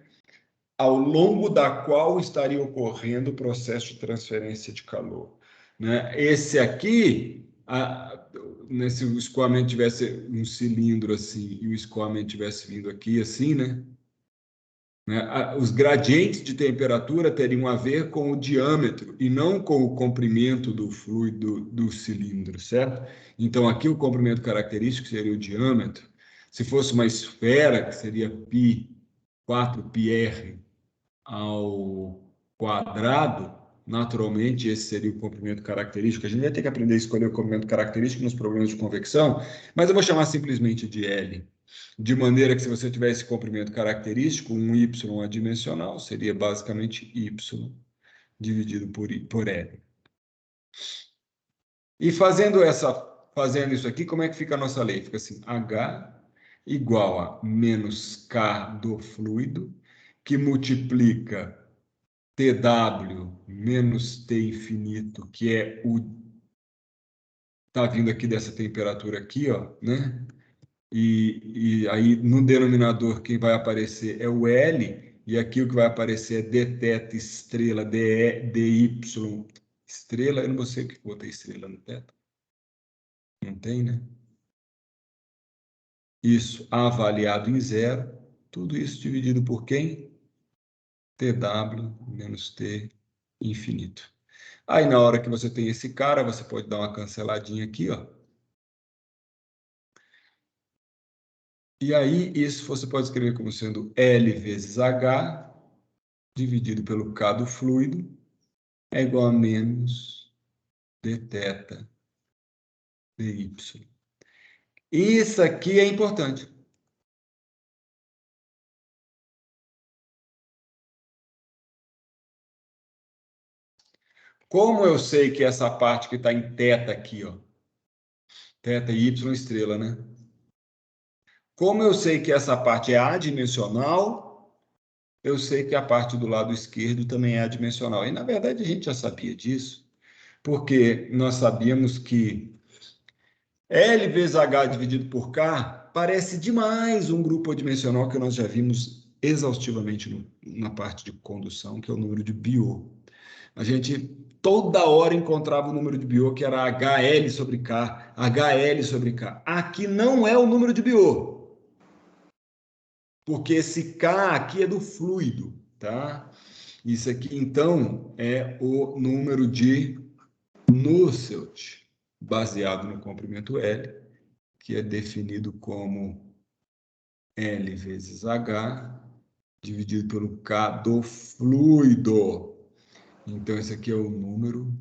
A: ao longo da qual estaria ocorrendo o processo de transferência de calor. Né? Esse aqui, se o escoamento tivesse um cilindro assim e o escoamento tivesse vindo aqui assim, né? Os gradientes de temperatura teriam a ver com o diâmetro e não com o comprimento do fluido do cilindro, certo? Então, aqui o comprimento característico seria o diâmetro. Se fosse uma esfera, que seria π, 4πr ao quadrado, naturalmente esse seria o comprimento característico. A gente vai ter que aprender a escolher o comprimento característico nos problemas de convecção, mas eu vou chamar simplesmente de L. De maneira que se você tivesse comprimento característico, um y adimensional seria basicamente y dividido por L. E fazendo isso aqui, como é que fica a nossa lei? Fica assim, H igual a menos K do fluido, que multiplica TW menos T infinito, que é o... Está vindo aqui dessa temperatura aqui, ó, né? E aí, no denominador, quem vai aparecer é o L, e aqui o que vai aparecer é dθ estrela, dy estrela. Eu não sei o que botei estrela no θ. Não tem, né? Isso avaliado em zero. Tudo isso dividido por quem? TW menos T infinito. Aí, na hora que você tem esse cara, você pode dar uma canceladinha aqui, ó. E aí, isso você pode escrever como sendo L vezes H, dividido pelo K do fluido, é igual a menos dθ dy. Isso aqui é importante. Como eu sei que essa parte que está em θ aqui, ó, θ e y estrela, né? Como eu sei que essa parte é adimensional, eu sei que a parte do lado esquerdo também é adimensional. E, na verdade, a gente já sabia disso, porque nós sabíamos que L vezes H dividido por K parece demais um grupo adimensional que nós já vimos exaustivamente na parte de condução, que é o número de Biot. A gente toda hora encontrava o número de Biot, que era HL sobre K, HL sobre K. Aqui não é o número de Biot, porque esse K aqui é do fluido, tá? Isso aqui, então, é o número de Nusselt, baseado no comprimento L, que é definido como L vezes H, dividido pelo K do fluido. Então, esse aqui é o número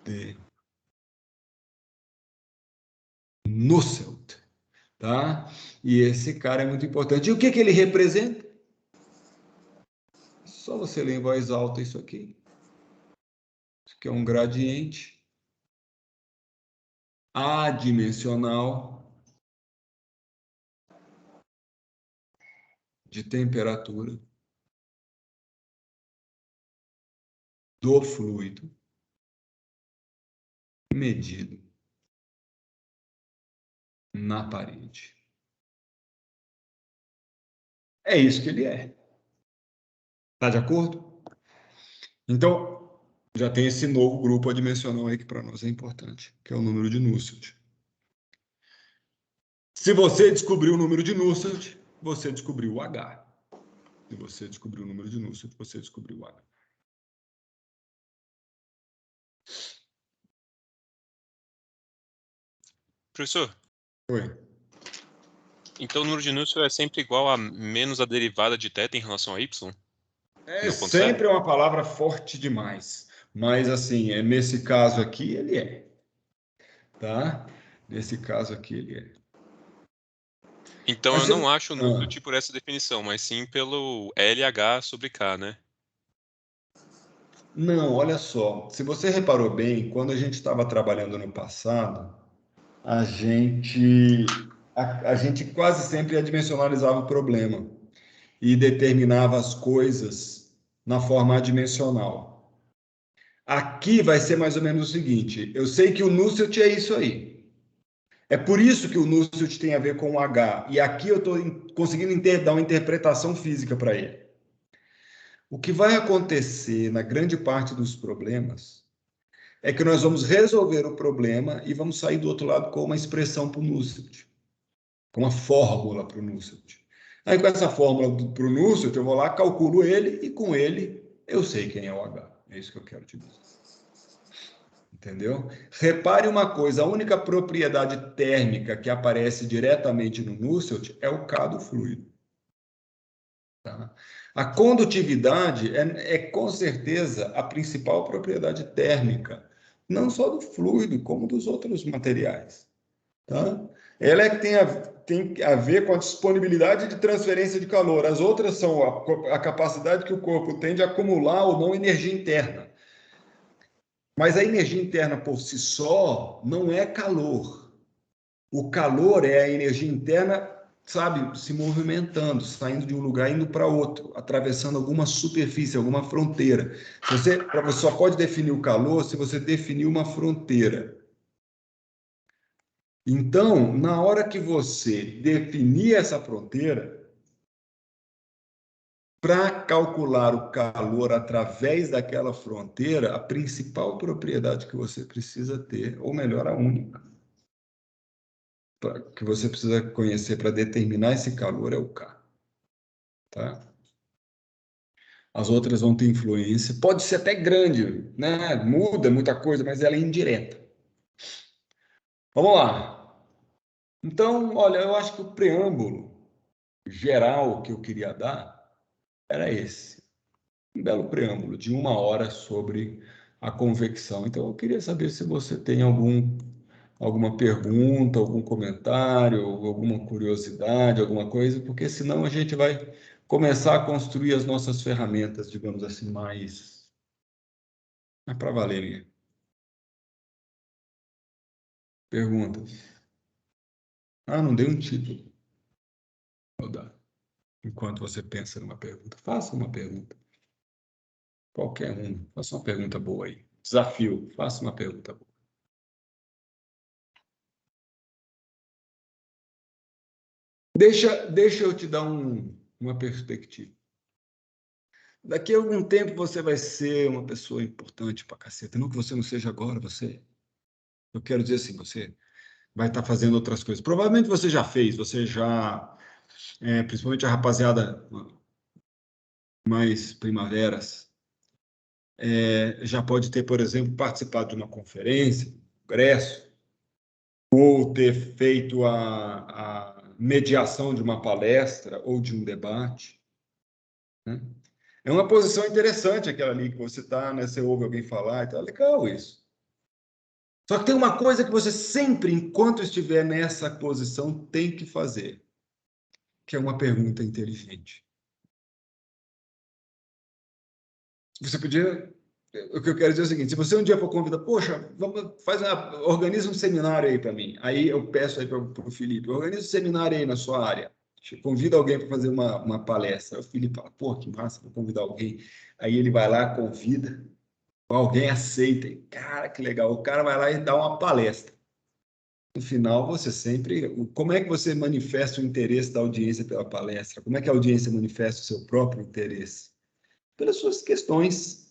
A: de Nusselt, tá? E esse cara é muito importante. E o que ele representa? Só você ler em voz alta isso aqui. Isso aqui é um gradiente adimensional de temperatura do fluido medido na parede. É isso que ele é. Tá de acordo? Então, já tem esse novo grupo adimensional aí que para nós é importante, que é o número de Nusselt. Se você descobriu o número de Nusselt, você descobriu o H. Se você descobriu o número de Nusselt, você descobriu o H.
B: Professor,
A: Oi.
B: então o número de Nusselt é sempre igual a menos a derivada de θ em relação a y?
A: É
B: No ponto zero?
A: sempre uma palavra forte demais, mas assim, nesse caso aqui ele é, tá? Nesse caso aqui ele é.
B: Então
A: Mas
B: eu não acho o
A: ah,
B: Nusselt por essa definição, mas sim pelo LH sobre K, né?
A: não, olha só, se você reparou bem, quando a gente estava trabalhando no passado, a gente a gente quase sempre adimensionalizava o problema e determinava as coisas na forma adimensional. Aqui vai ser mais ou menos o seguinte: eu sei que o Nusselt é isso aí. É por isso que o Nusselt tem a ver com o H. E aqui eu estou conseguindo dar uma interpretação física para ele. O que vai acontecer na grande parte dos problemas é que nós vamos resolver o problema e vamos sair do outro lado com uma expressão para o Nusselt, com uma fórmula para o Nusselt. Aí, com essa fórmula para o Nusselt, eu vou lá, calculo ele e com ele eu sei quem é o H. É isso que eu quero te dizer. Entendeu? Repare uma coisa, a única propriedade térmica que aparece diretamente no Nusselt é o K do fluido. Tá? A condutividade é com certeza a principal propriedade térmica, não só do fluido, como dos outros materiais. Tá? Ela é que tem a ver com a disponibilidade de transferência de calor. As outras são a capacidade que o corpo tem de acumular ou não energia interna. Mas a energia interna por si só não é calor. O calor é a energia interna sabe, se movimentando, saindo de um lugar indo para outro, atravessando alguma superfície, alguma fronteira. Você só pode definir o calor se você definir uma fronteira. Então, na hora que você definir essa fronteira, para calcular o calor através daquela fronteira, a principal propriedade que você precisa ter, ou melhor, a única, que você precisa conhecer para determinar esse calor é o K. Tá? As outras vão ter influência, pode ser até grande, né? Muda muita coisa, mas ela é indireta. Vamos lá. Então, olha, eu acho que o preâmbulo geral que eu queria dar era esse. Um belo preâmbulo de 1 hora sobre a convecção. Então, eu queria saber se você tem alguma pergunta, algum comentário, alguma curiosidade, alguma coisa, porque senão a gente vai começar a construir as nossas ferramentas, digamos assim, mais para valer mesmo. Perguntas? Ah, não dei um título. Vou dar. Enquanto você pensa numa pergunta, faça uma pergunta. Qualquer um. Faça uma pergunta boa aí. Desafio. Faça uma pergunta boa. Deixa eu te dar uma perspectiva. Daqui a algum tempo você vai ser uma pessoa importante pra caceta. Não que você não seja agora, eu quero dizer assim, você vai estar fazendo outras coisas. Provavelmente você já fez, principalmente a rapaziada mais primaveras, já pode ter, por exemplo, participado de uma conferência, congresso, ou ter feito a mediação de uma palestra ou de um debate, né? É uma posição interessante aquela ali que você está, né? Você ouve alguém falar e tal, legal isso. Só que tem uma coisa que você sempre, enquanto estiver nessa posição, tem que fazer, que é uma pergunta inteligente. Você podia... O que eu quero dizer é o seguinte, se você um dia for convidar, poxa, organiza um seminário aí para mim. Aí eu peço aí para o Felipe, organiza um seminário aí na sua área. Convida alguém para fazer uma palestra. O Felipe fala, pô, que massa, vou convidar alguém. Aí ele vai lá, convida, alguém aceita. Cara, que legal. O cara vai lá e dá uma palestra. No final, você sempre... Como é que você manifesta o interesse da audiência pela palestra? Como é que a audiência manifesta o seu próprio interesse? Pelas suas questões.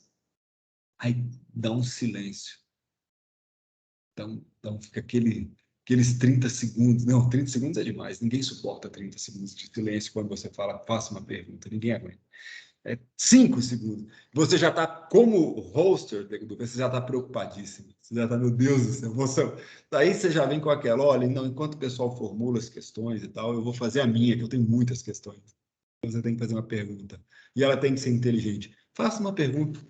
A: Aí dá um silêncio. Então fica aqueles 30 segundos. Não, 30 segundos é demais. Ninguém suporta 30 segundos de silêncio quando você fala, faça uma pergunta. Ninguém aguenta. 5 segundos. Você já está, como hoster, você já está preocupadíssimo. Você já está, meu Deus do céu. Daí você já vem com aquela, olha, não, enquanto o pessoal formula as questões e tal, eu vou fazer a minha, que eu tenho muitas questões. Então você tem que fazer uma pergunta. E ela tem que ser inteligente. Faça uma pergunta.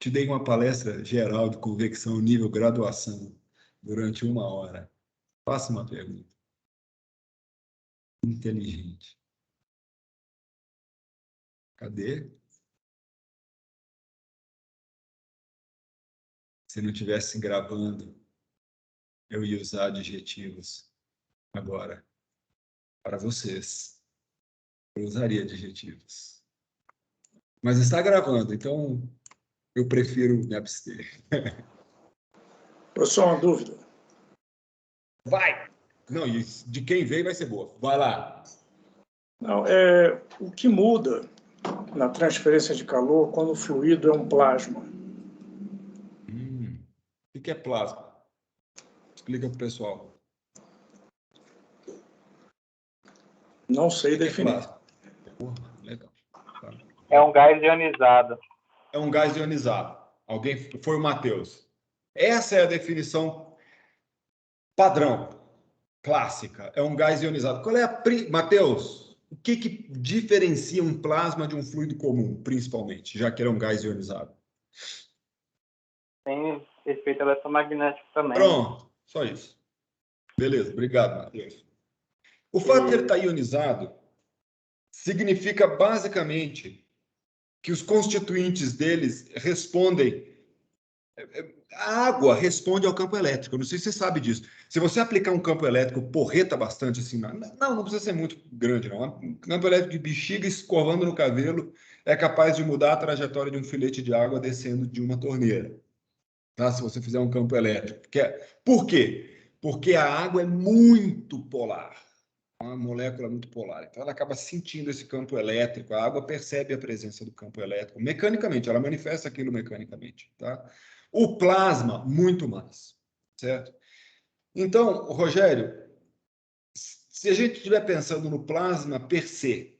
A: Te dei uma palestra geral de convecção nível graduação durante 1 hora. Faça uma pergunta. Inteligente. Cadê? Se não estivesse gravando, eu ia usar adjetivos agora para vocês. Eu usaria adjetivos. Mas está gravando, então eu prefiro me abster.
E: Professor, uma dúvida.
A: Vai! Não, e de quem veio vai ser boa. Vai lá.
E: Não, o que muda na transferência de calor quando o fluido é um plasma?
A: O que é plasma? Explica para o pessoal.
E: Não sei
A: O que é
E: definir.
A: plasma? Porra, legal. Tá.
F: É um gás ionizado.
A: É um gás ionizado. Alguém foi o Matheus. Essa é a definição padrão, clássica. É um gás ionizado. Qual é a Matheus? O que diferencia um plasma de um fluido comum, principalmente, já que ele é um gás ionizado?
F: Tem efeito eletromagnético também.
A: Pronto, só isso. Beleza, obrigado, Matheus. O fato de ele estar ionizado significa basicamente que os constituintes deles respondem A água responde ao campo elétrico. Eu não sei se você sabe disso. Se você aplicar um campo elétrico porreta bastante assim, não precisa ser muito grande, não. Um campo elétrico de bexiga escovando no cabelo é capaz de mudar a trajetória de um filete de água descendo de uma torneira. Tá? Se você fizer um campo elétrico. Por quê? Porque a água é muito polar. É uma molécula muito polar. Então, ela acaba sentindo esse campo elétrico. A água percebe a presença do campo elétrico mecanicamente. Ela manifesta aquilo mecanicamente. Tá? O plasma, muito mais. Certo? Então, Rogério, se a gente estiver pensando no plasma per se,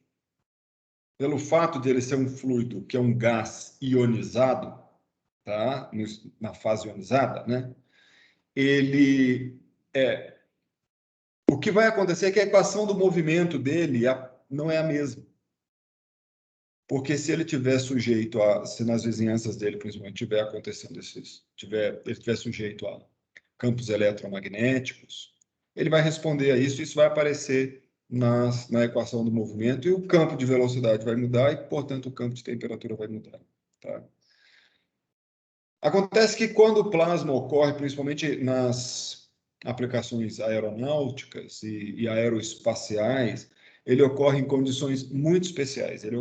A: pelo fato de ele ser um fluido que é um gás ionizado, tá? Na fase ionizada, né? Ele o que vai acontecer é que a equação do movimento dele não é a mesma. Porque se ele tiver sujeito se nas vizinhanças dele, principalmente, tiver acontecendo ele tiver sujeito a campos eletromagnéticos, ele vai responder a isso, e isso vai aparecer na equação do movimento, e o campo de velocidade vai mudar, e, portanto, o campo de temperatura vai mudar. Tá? Acontece que quando o plasma ocorre, principalmente nas aplicações aeronáuticas e aeroespaciais, ele ocorre em condições muito especiais. Ele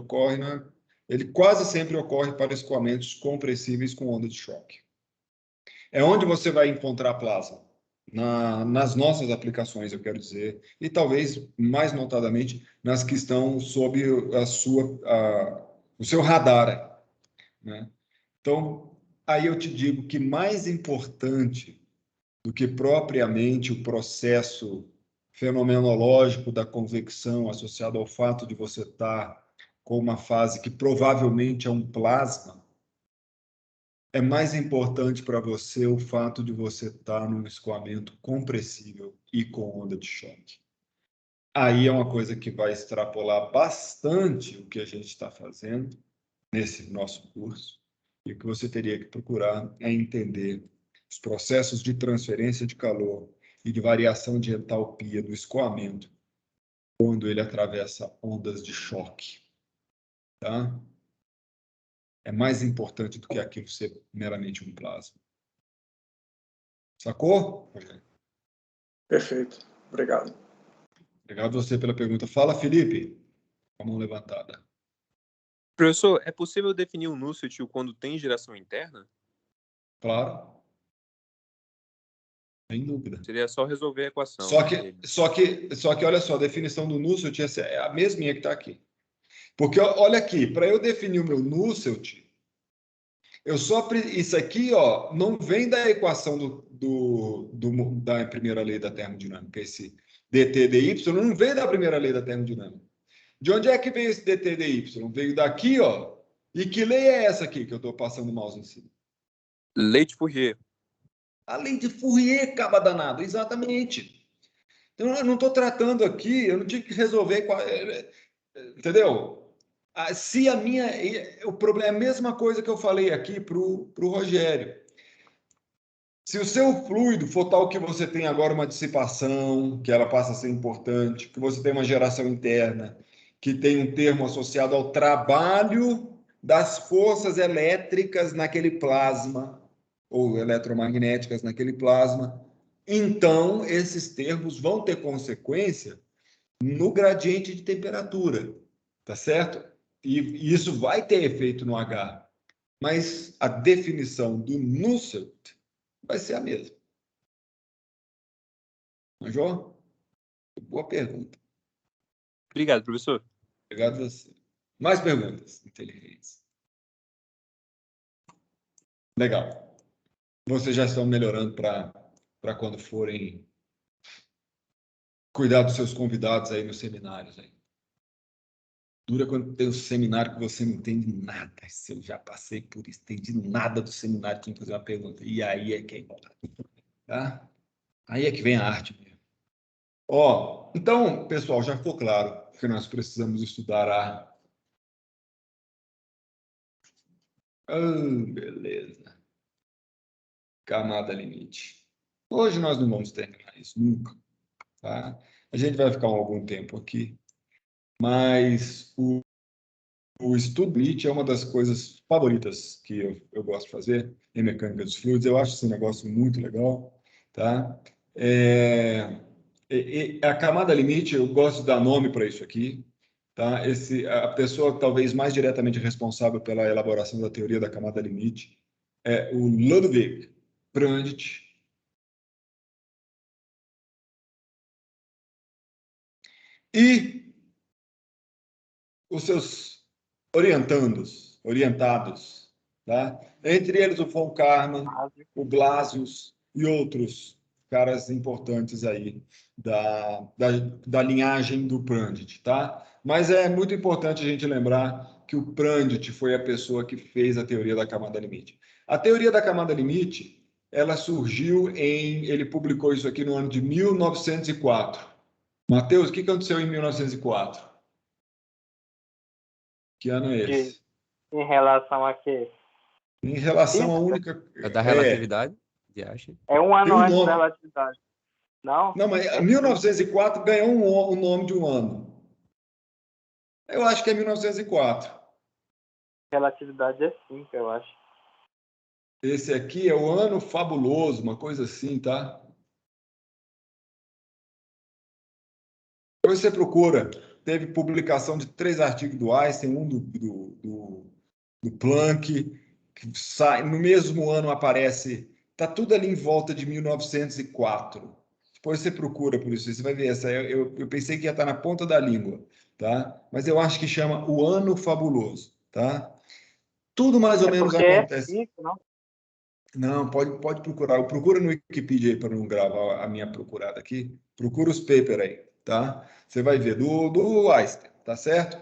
A: quase sempre ocorre para escoamentos compressíveis com onda de choque. É onde você vai encontrar plasma. Nas nossas aplicações, eu quero dizer, e talvez mais notadamente nas que estão sob o seu radar. Né? Então, aí eu te digo que mais importante do que propriamente o processo fenomenológico da convecção associado ao fato de você estar com uma fase que provavelmente é um plasma, é mais importante para você o fato de você estar num escoamento compressível e com onda de choque. Aí é uma coisa que vai extrapolar bastante o que a gente está fazendo nesse nosso curso. E o que você teria que procurar é entender os processos de transferência de calor e de variação de entalpia do escoamento quando ele atravessa ondas de choque. Tá? É mais importante do que aquilo ser meramente um plasma. Sacou?
E: Perfeito. Obrigado.
A: Obrigado você pela pergunta. Fala, Felipe. Com a mão levantada.
B: Professor, é possível definir um Nusselt quando tem geração interna?
A: Claro. Sem dúvida.
B: Seria só resolver a equação.
A: Só que, olha só, a definição do Nusselt é a mesminha que está aqui. Porque, olha aqui, para eu definir o meu Nusselt, isso aqui, ó, não vem da equação da primeira lei da termodinâmica. Esse dt dy não veio da primeira lei da termodinâmica. De onde é que veio esse dt dy? Veio daqui, ó. E que lei é essa aqui que eu estou passando o mouse em cima?
B: Lei de Fourier.
A: A lei de Fourier, caba danado, exatamente. Então, eu não estou tratando aqui, eu não tive que resolver, entendeu? Se a minha, o problema é a mesma coisa que eu falei aqui para o Rogério. Se o seu fluido for tal que você tem agora uma dissipação, que ela passa a ser importante, que você tem uma geração interna, que tem um termo associado ao trabalho das forças elétricas naquele plasma, ou eletromagnéticas naquele plasma, então esses termos vão ter consequência no gradiente de temperatura, tá certo? E isso vai ter efeito no H, mas a definição do Nusselt vai ser a mesma. Major? Boa pergunta.
B: Obrigado, professor.
A: Obrigado a você. Mais perguntas inteligentes. Legal. Vocês já estão melhorando para quando forem cuidar dos seus convidados aí nos seminários. Aí. Dura quando tem um seminário que você não entende nada. Se eu já passei por isso, entendi nada do seminário, tinha que fazer uma pergunta. E aí é que é importante. Tá? Aí é que vem a arte mesmo. Ó, então, pessoal, já ficou claro que nós precisamos estudar beleza. Camada limite. Hoje nós não vamos terminar isso, nunca. Tá? A gente vai ficar algum tempo aqui, mas o estudo limite é uma das coisas favoritas que eu gosto de fazer em mecânica dos fluidos. Eu acho esse negócio muito legal, tá? A camada limite, eu gosto de dar nome para isso aqui, tá? A pessoa talvez mais diretamente responsável pela elaboração da teoria da camada limite é o Ludwig Prandtl. E os seus orientados, tá? Entre eles o von Karman, o Blasius e outros caras importantes aí da linhagem do Prandtl, tá? Mas é muito importante a gente lembrar que o Prandtl foi a pessoa que fez a teoria da camada limite. A teoria da camada limite, ela surgiu ele publicou isso aqui no ano de 1904. Matheus, o que aconteceu em 1904? Que ano é esse?
F: Em relação a quê?
A: Em relação à única...
D: É da relatividade de Einstein.
F: É um ano
A: Tem um
F: antes
A: nome.
F: da relatividade. Não?
A: Não, mas 1904 ganhou o nome de um ano. Eu acho que é 1904.
F: Relatividade é 5, eu acho.
A: Esse aqui é o ano fabuloso, uma coisa assim, tá? Depois você procura. Teve publicação de 3 artigos do Einstein, um do Planck, que sai, no mesmo ano aparece, tá tudo ali em volta de 1904. Depois você procura por isso, você vai ver essa. Eu pensei que ia estar na ponta da língua, tá? Mas eu acho que chama O Ano Fabuloso, tá? Tudo mais ou menos acontece.
F: É 5, não?
A: Não, pode procurar. Procura no Wikipedia aí para não gravar a minha procurada aqui. Procura os papers aí, tá? Você vai ver do Einstein, tá certo?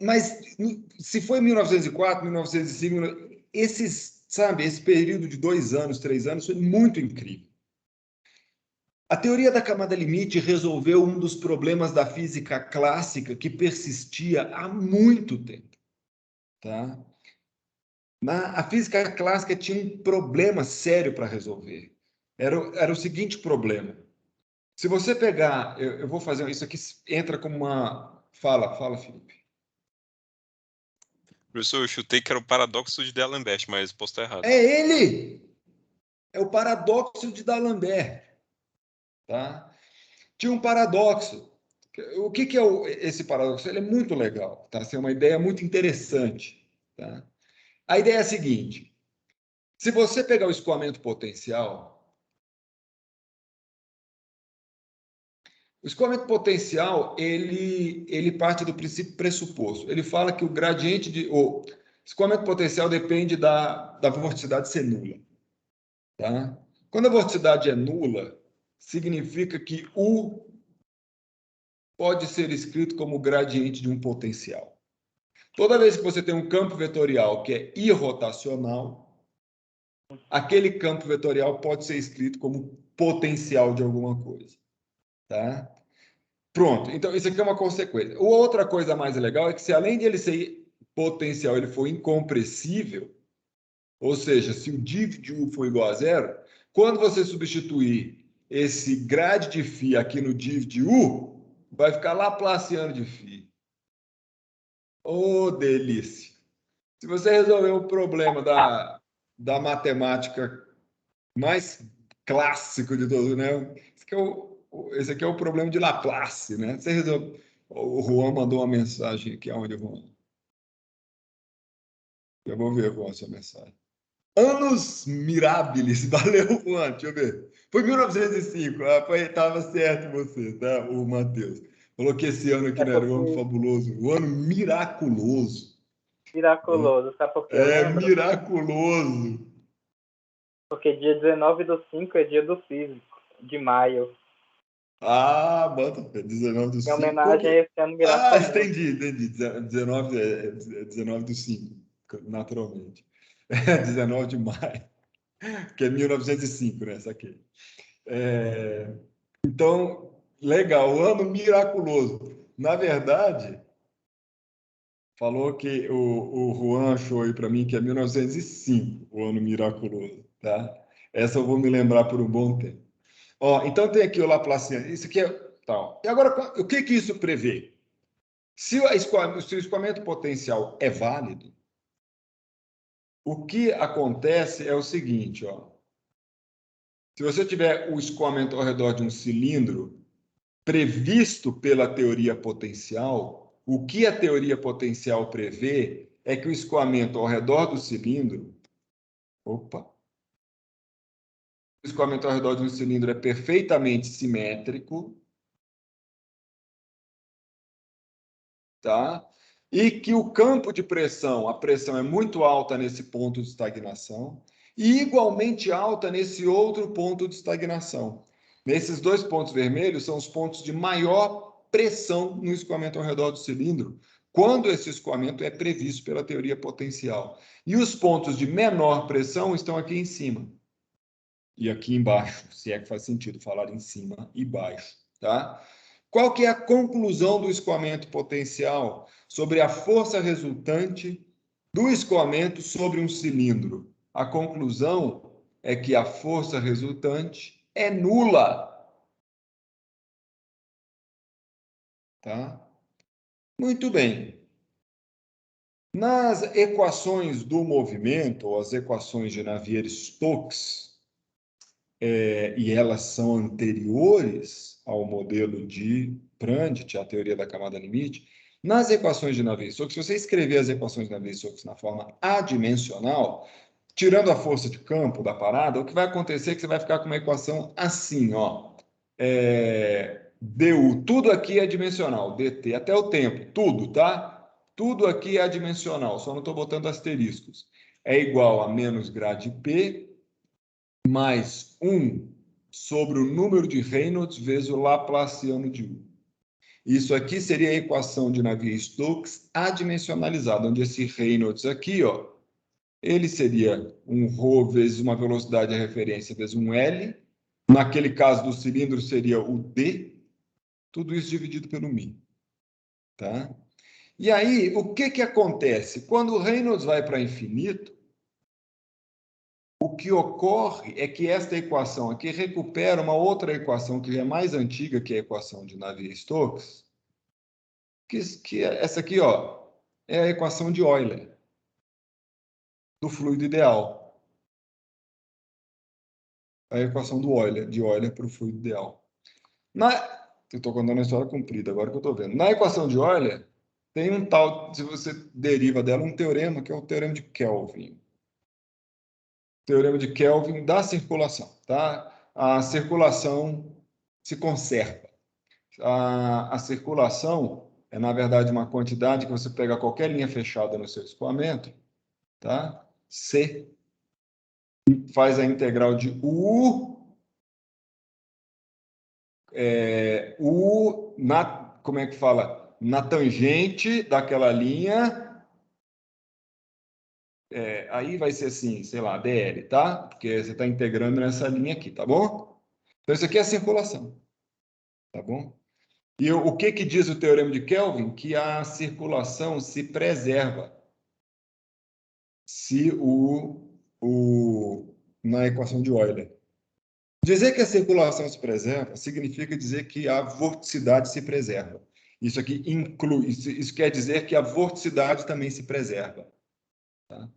A: Mas se foi 1904, 1905, esse período de 2 anos, 3 anos, foi muito incrível. A teoria da camada limite resolveu um dos problemas da física clássica que persistia há muito tempo, tá? A física clássica tinha um problema sério para resolver. Era o seguinte problema. Se você pegar, eu vou fazer isso aqui, entra como uma... Fala, Felipe.
B: Professor, eu chutei que era o paradoxo de D'Alembert, mas posso estar errado.
A: É ele! É o paradoxo de D'Alembert. Tá? Tinha um paradoxo. O que é esse paradoxo? Ele é muito legal. Tá? É uma ideia muito interessante. Tá? A ideia é a seguinte. Se você pegar o escoamento potencial, o escoamento potencial ele parte do princípio pressuposto. Ele fala que o gradiente o escoamento potencial depende da vorticidade ser nula. Tá? Quando a vorticidade é nula, significa que U pode ser escrito como gradiente de um potencial. Toda vez que você tem um campo vetorial que é irrotacional, aquele campo vetorial pode ser escrito como potencial de alguma coisa. Tá? Pronto, então isso aqui é uma consequência. Outra coisa mais legal é que se além de ele ser potencial, ele for incompressível, ou seja, se o div de U for igual a zero, quando você substituir esse grade de φ aqui no div de U, vai ficar laplaciano de φ. Ô, delícia! Se você resolver o problema da matemática mais clássico de todos, né? Esse aqui é o problema de Laplace, né? Você resolve... O Juan mandou uma mensagem aqui. Aonde, Juan? Eu vou ver, Juan, sua mensagem. Annus Mirabilis. Valeu, Juan. Deixa eu ver. Foi 1905. Estava certo você, tá? O Matheus. Falou que esse ano aqui não era o ano fabuloso. O ano miraculoso.
F: Miraculoso. Sabe por quê?
A: Miraculoso.
F: Porque dia 19/5 é dia do físico, de maio.
A: Ah, bota 19/5.
F: Em homenagem a esse ano miraculoso.
A: Entendi. 19 é 19/5, naturalmente. É 19 de maio, que é 1905, né? Essa aqui. Então, legal, ano miraculoso. Na verdade, falou que o Juan achou aí para mim que é 1905, o ano miraculoso, tá? Essa eu vou me lembrar por um bom tempo. Ó, então tem aqui o Laplaciano. Isso aqui é tal. E agora, o que isso prevê? Se o escoamento potencial é válido, o que acontece é o seguinte, ó. Se você tiver o escoamento ao redor de um cilindro previsto pela teoria potencial, o que a teoria potencial prevê é que o escoamento ao redor do cilindro... Opa! O escoamento ao redor de um cilindro é perfeitamente simétrico, tá? E que o campo de pressão, a pressão é muito alta nesse ponto de estagnação e igualmente alta nesse outro ponto de estagnação. Nesses dois pontos vermelhos são os pontos de maior pressão no escoamento ao redor do cilindro, quando esse escoamento é previsto pela teoria potencial. E os pontos de menor pressão estão aqui em cima. E aqui embaixo, se é que faz sentido falar em cima e baixo, tá? Qual que é a conclusão do escoamento potencial sobre a força resultante do escoamento sobre um cilindro? A conclusão é que a força resultante é nula. Tá? Muito bem. Nas equações do movimento, ou as equações de Navier-Stokes, e elas são anteriores ao modelo de Prandtl, a teoria da camada limite, nas equações de Navier-Stokes, se você escrever as equações de Navier-Stokes na forma adimensional, tirando a força de campo da parada, o que vai acontecer é que você vai ficar com uma equação assim, ó. du, tudo aqui é dimensional, dt, até o tempo, tudo, tá? Tudo aqui é adimensional, só não estou botando asteriscos. É igual a menos grade P mais 1 sobre o número de Reynolds vezes o Laplaciano de U. Isso aqui seria a equação de Navier-Stokes adimensionalizada, onde esse Reynolds aqui, ó, ele seria um ρ vezes uma velocidade de referência vezes um L. Naquele caso do cilindro seria o D. Tudo isso dividido pelo μ. Tá? E aí, o que acontece? Quando o Reynolds vai para infinito, o que ocorre é que esta equação aqui recupera uma outra equação que é mais antiga que a equação de Navier-Stokes, que essa aqui, ó, é a equação de Euler, do fluido ideal. A equação do Euler, de Euler para o fluido ideal. Eu estou contando uma história comprida, agora que eu estou vendo. Na equação de Euler, tem um tal, se você deriva dela, um teorema, que é o teorema de Kelvin. Teorema de Kelvin da circulação, tá? A circulação se conserva. A circulação é, na verdade, uma quantidade que você pega qualquer linha fechada no seu escoamento, tá? C, faz a integral de U, como é que fala? Na tangente daquela linha, aí vai ser assim, sei lá, dl, tá? Porque você está integrando nessa linha aqui, tá bom? Então, isso aqui é a circulação, tá bom? E o que diz o teorema de Kelvin? Que a circulação se preserva se na equação de Euler. Dizer que a circulação se preserva significa dizer que a vorticidade se preserva. Isso aqui inclui, isso quer dizer que a vorticidade também se preserva. Tá?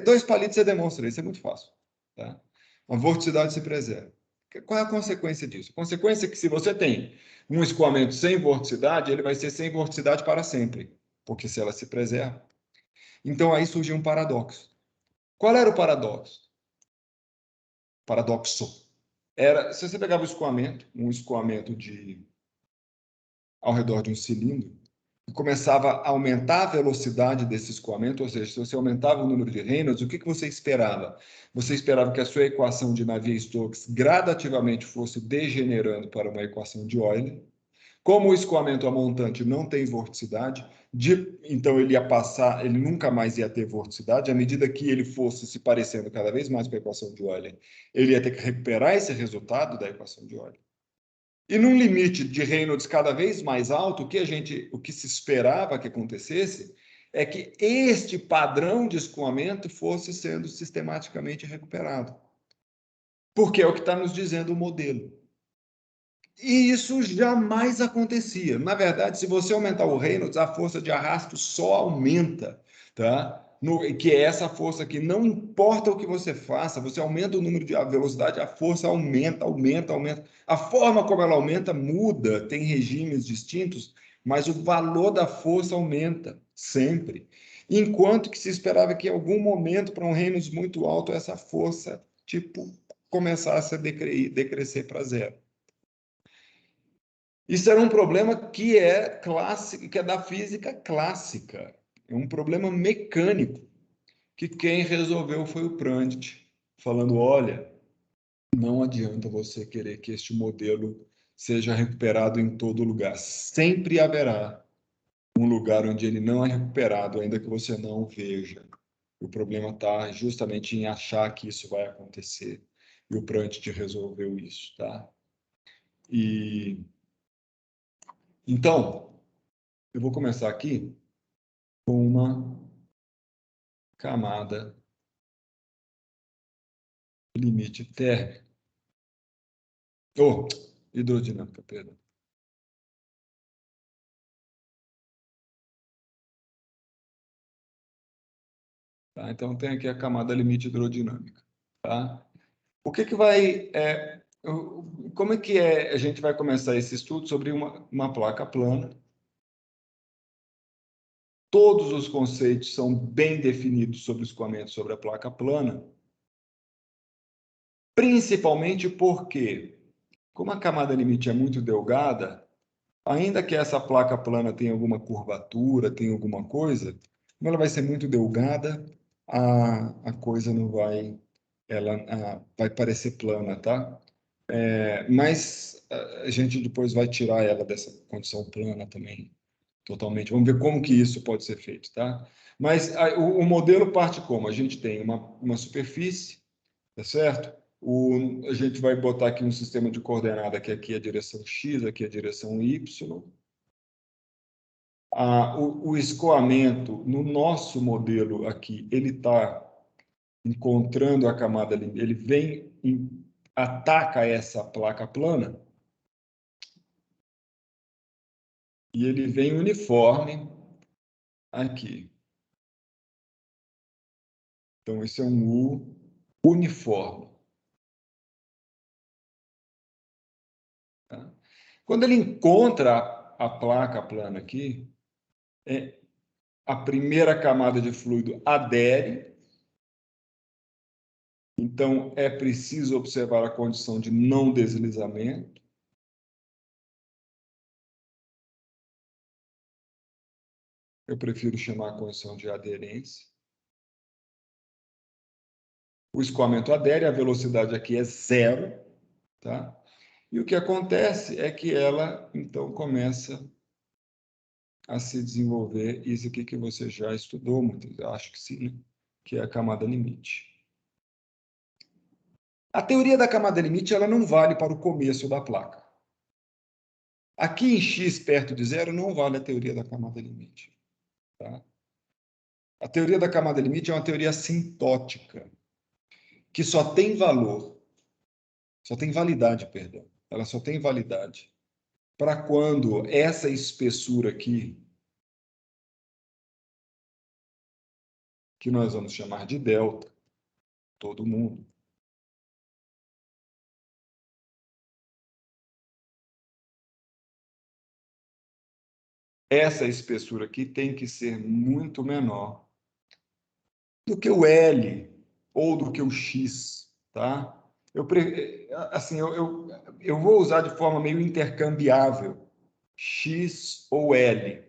A: Dois palitos você demonstra isso, é muito fácil. Tá? A vorticidade se preserva. Qual é a consequência disso? A consequência é que se você tem um escoamento sem vorticidade, ele vai ser sem vorticidade para sempre, porque se ela se preserva. Então aí surgiu um paradoxo. Qual era o paradoxo? Paradoxo. Era, se você pegava um escoamento ao redor de um cilindro, e começava a aumentar a velocidade desse escoamento, ou seja, se você aumentava o número de Reynolds, o que você esperava? Você esperava que a sua equação de Navier-Stokes gradativamente fosse degenerando para uma equação de Euler. Como o escoamento a montante não tem vorticidade, então ele ia passar, ele nunca mais ia ter vorticidade. À medida que ele fosse se parecendo cada vez mais com a equação de Euler, ele ia ter que recuperar esse resultado da equação de Euler. E num limite de Reynolds cada vez mais alto, o que se esperava que acontecesse é que este padrão de escoamento fosse sendo sistematicamente recuperado. porque é o que está nos dizendo o modelo. E isso jamais acontecia. Na verdade, se você aumentar o Reynolds, a força de arrasto só aumenta, tá? Que é essa força que não importa o que você faça, você aumenta o número de a velocidade, a força aumenta, aumenta, aumenta. A forma como ela aumenta muda, tem regimes distintos, mas o valor da força aumenta sempre. Enquanto que se esperava que em algum momento, para um Reynolds muito alto, essa força, tipo, começasse a decrescer para zero. Isso era um problema que é clássico, que é da física clássica. É um problema mecânico, que quem resolveu foi o Prandtl, falando, olha, não adianta você querer que este modelo seja recuperado em todo lugar. Sempre haverá um lugar onde ele não é recuperado, ainda que você não o veja. O problema está justamente em achar que isso vai acontecer. E o Prandtl resolveu isso, tá? Então, eu vou começar aqui com uma camada limite térmico. Hidrodinâmica, perdão. Tá? Então, tem aqui a camada limite hidrodinâmica. Tá? O que vai... como é que a gente vai começar esse estudo sobre uma placa plana? Todos os conceitos são bem definidos sobre o escoamento sobre a placa plana, principalmente porque, como a camada limite é muito delgada, ainda que essa placa plana tenha alguma curvatura, tenha alguma coisa, como ela vai ser muito delgada, a coisa não vai... Ela vai parecer plana, tá? Mas a gente depois vai tirar ela dessa condição plana também, totalmente. Vamos ver como que isso pode ser feito, tá? Mas o modelo parte como? A gente tem uma superfície, tá certo? A gente vai botar aqui um sistema de coordenada, que aqui é a direção X, aqui é a direção Y. O escoamento, no nosso modelo aqui, ele está encontrando a camada, ele vem, ataca essa placa plana, e ele vem uniforme aqui. Então, esse é um U uniforme. Tá? Quando ele encontra a placa plana aqui, a primeira camada de fluido adere. Então, é preciso observar a condição de não deslizamento. Eu prefiro chamar a condição de aderência. O escoamento adere, a velocidade aqui é zero, tá? E o que acontece é que ela, então, começa a se desenvolver, isso aqui que você já estudou muito, acho que sim, né? Que é a camada limite. A teoria da camada limite, ela não vale para o começo da placa. Aqui em x perto de zero, não vale a teoria da camada limite. Tá? A teoria da camada limite é uma teoria assintótica, que só tem valor, só tem validade, perdão. Ela só tem validade para quando essa espessura aqui, que nós vamos chamar de delta, todo mundo, essa espessura aqui tem que ser muito menor do que o L ou do que o X, tá? Eu vou usar de forma meio intercambiável X ou L.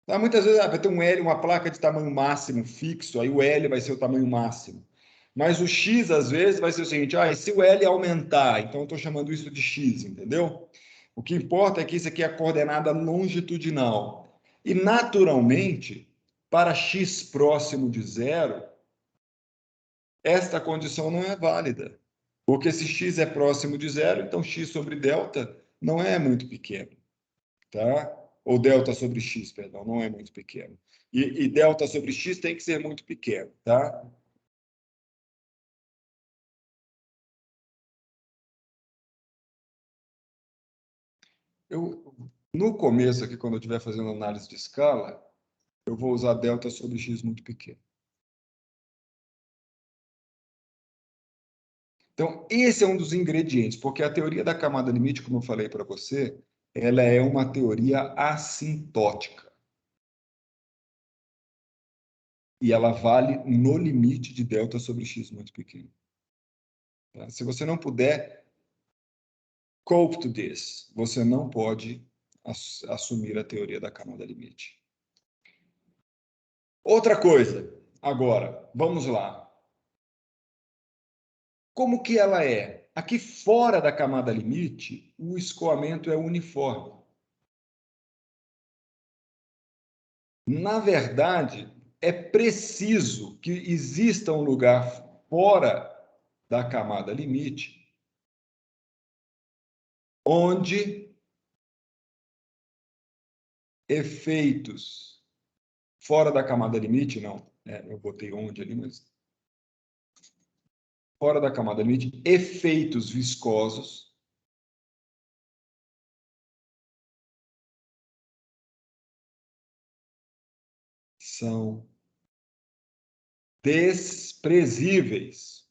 A: Tá? Muitas vezes vai ter um L, uma placa de tamanho máximo fixo, aí o L vai ser o tamanho máximo. Mas o X, às vezes, vai ser o seguinte, se o L aumentar, então eu estou chamando isso de X, entendeu? O que importa é que isso aqui é a coordenada longitudinal. E, naturalmente, para x próximo de zero, esta condição não é válida. Porque se x é próximo de zero, então x sobre delta não é muito pequeno. Tá? Ou delta sobre x, perdão, não é muito pequeno. E delta sobre x tem que ser muito pequeno. Tá? No começo aqui, quando eu estiver fazendo análise de escala, eu vou usar delta sobre x muito pequeno. Então, esse é um dos ingredientes, porque a teoria da camada limite, como eu falei para você, ela é uma teoria assintótica. E ela vale no limite de delta sobre x muito pequeno. Tá? Se você não puder cope to this, você não pode assumir a teoria da camada limite. Outra coisa, agora, vamos lá. Como que ela é? Aqui fora da camada limite, o escoamento é uniforme. Na verdade, é preciso que exista um lugar fora da camada limite onde efeitos fora da camada limite, não, eu botei onde ali, mas fora da camada limite, efeitos viscosos são desprezíveis.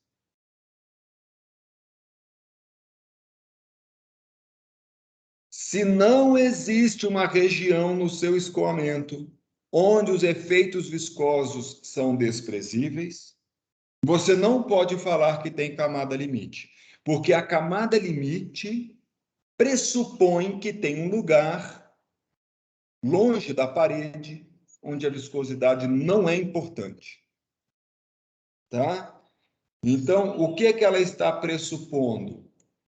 A: Se não existe uma região no seu escoamento onde os efeitos viscosos são desprezíveis, você não pode falar que tem camada limite, porque a camada limite pressupõe que tem um lugar longe da parede onde a viscosidade não é importante. Tá? Então, o que ela está pressupondo?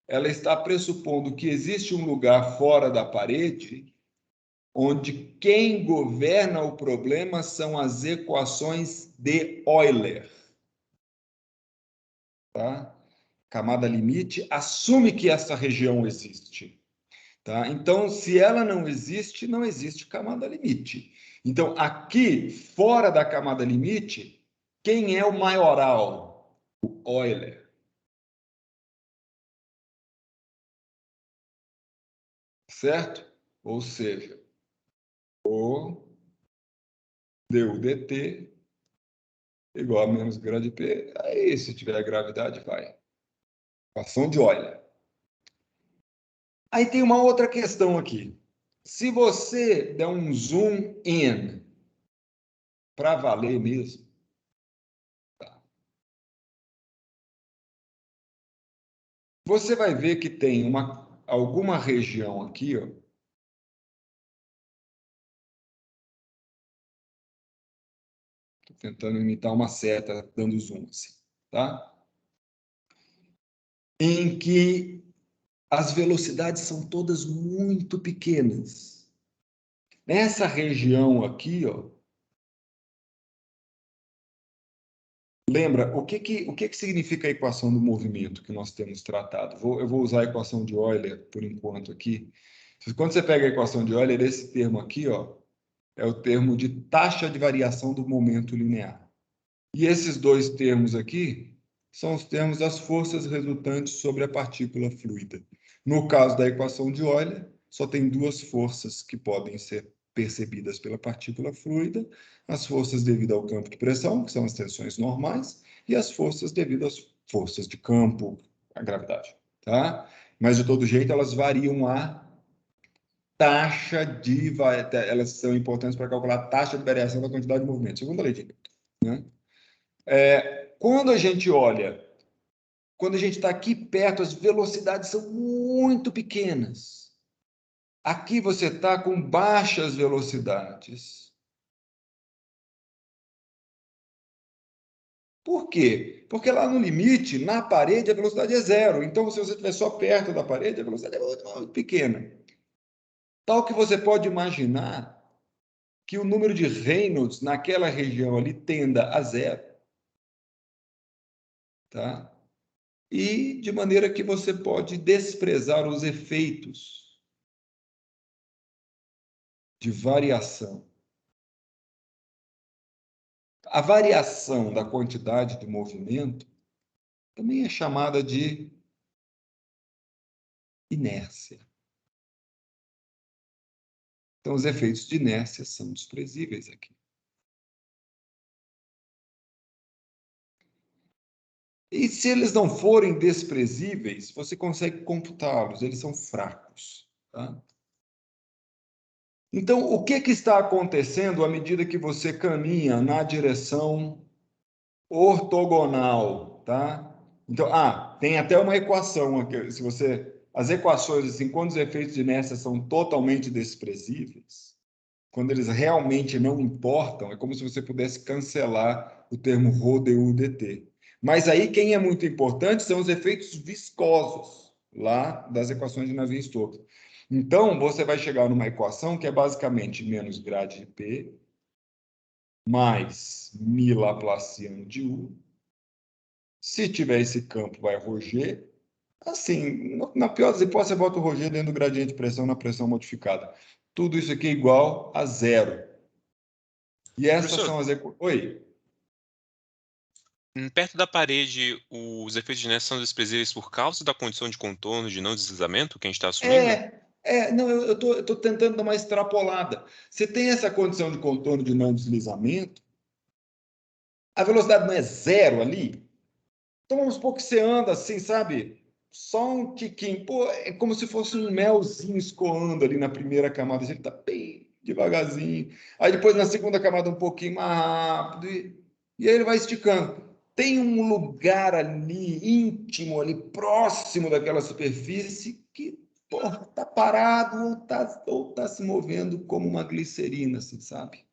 A: Ela está pressupondo que existe um lugar fora da parede onde quem governa o problema são as equações de Euler. Tá? Camada limite assume que essa região existe. Tá? Então, se ela não existe, não existe camada limite. Então, aqui, fora da camada limite, quem é o maioral? O Euler. Certo? Ou seja, o du dt igual a menos grande P. Aí, se tiver gravidade, vai. Equação de Euler. Aí tem uma outra questão aqui. Se você der um zoom in para valer mesmo, tá? Você vai ver que tem alguma região aqui, ó. Estou tentando imitar uma seta dando zoom assim, tá? Em que as velocidades são todas muito pequenas. Nessa região aqui, ó, lembra, o que significa a equação do movimento que nós temos tratado? Eu vou usar a equação de Euler por enquanto aqui. Quando você pega a equação de Euler, esse termo aqui, ó, é o termo de taxa de variação do momento linear. E esses dois termos aqui são os termos das forças resultantes sobre a partícula fluida. No caso da equação de Euler, só tem duas forças que podem ser percebidas pela partícula fluida: as forças devido ao campo de pressão, que são as tensões normais, e as forças devido às forças de campo, a gravidade. Tá? Mas, de todo jeito, elas variam a taxa de... Elas são importantes para calcular a taxa de variação da quantidade de movimento, segundo a lei de Newton. Né? Quando a gente olha, quando a gente está aqui perto, as velocidades são muito pequenas. Aqui você está com baixas velocidades. Por quê? Porque lá no limite, na parede, a velocidade é zero. Então, se você estiver só perto da parede, a velocidade é muito pequena. Tal que você pode imaginar que o número de Reynolds naquela região ali tenda a zero. Tá? E de maneira que você pode desprezar os efeitos de variação. A variação da quantidade de movimento também é chamada de inércia. Então, os efeitos de inércia são desprezíveis aqui. E se eles não forem desprezíveis, você consegue computá-los, eles são fracos. Tá? Então, o que está acontecendo à medida que você caminha na direção ortogonal? Tá? Então, tem até uma equação aqui. Se você, as equações, assim, quando os efeitos de inércia são totalmente desprezíveis, quando eles realmente não importam, é como se você pudesse cancelar o termo ρ, du, dt. Mas aí quem é muito importante são os efeitos viscosos, lá das equações de Navier-Stokes. Então, você vai chegar numa equação que é basicamente menos grade de P, mais mi laplaciano de U. Se tiver esse campo, vai ρg. Assim, na pior das hipóteses, você bota o ρg dentro do gradiente de pressão na pressão modificada. Tudo isso aqui é igual a zero. E essas
B: Professor,
A: são as equações. Oi.
B: perto da parede, os efeitos de inércia são desprezíveis por causa da condição de contorno de não deslizamento que a gente está assumindo?
A: Não, eu tô tentando dar uma extrapolada. Você tem essa condição de contorno de não deslizamento, a velocidade não é zero ali, então vamos supor que você anda assim, sabe? Só um tiquinho. Pô, é como se fosse um melzinho escoando ali na primeira camada, a gente tá bem devagarzinho. Aí depois na segunda camada um pouquinho mais rápido, e aí ele vai esticando. Tem um lugar ali, íntimo, ali, próximo daquela superfície, que está parado ou tá se movendo como uma glicerina, assim, sabe?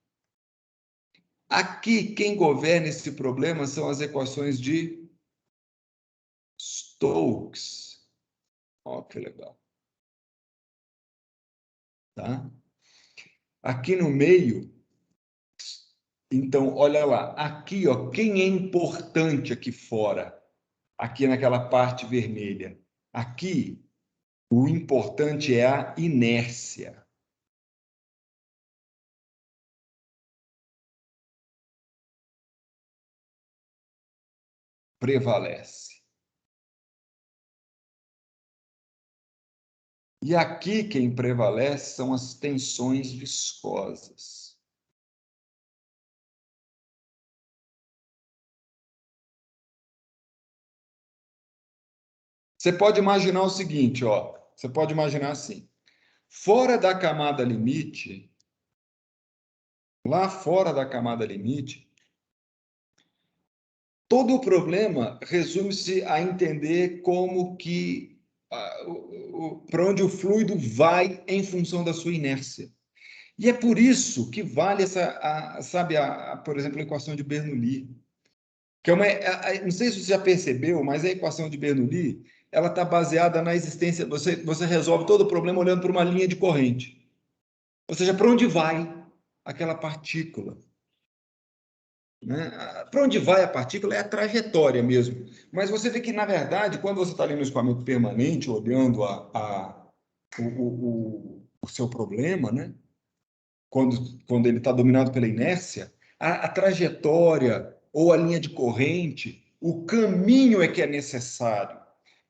A: Aqui, quem governa esse problema são as equações de Stokes. Ó, que legal. Tá? Aqui no meio, então, olha lá. Aqui, ó, quem é importante aqui fora? Aqui naquela parte vermelha. Aqui, o importante é a inércia. Prevalece. E aqui quem prevalece são as tensões viscosas. Você pode imaginar o seguinte, ó. Você pode imaginar assim. Fora da camada limite, lá fora da camada limite, todo o problema resume-se a entender como que para onde o fluido vai em função da sua inércia. E é por isso que vale por exemplo, a equação de Bernoulli, que é não sei se você já percebeu, mas a equação de Bernoulli, ela está baseada na existência, você resolve todo o problema olhando para uma linha de corrente. Ou seja, para onde vai aquela partícula? Né? Para onde vai a partícula é a trajetória mesmo. Mas você vê que, na verdade, quando você está ali no escoamento permanente, olhando o seu problema, né? Quando ele está dominado pela inércia, a trajetória ou a linha de corrente, o caminho é que é necessário,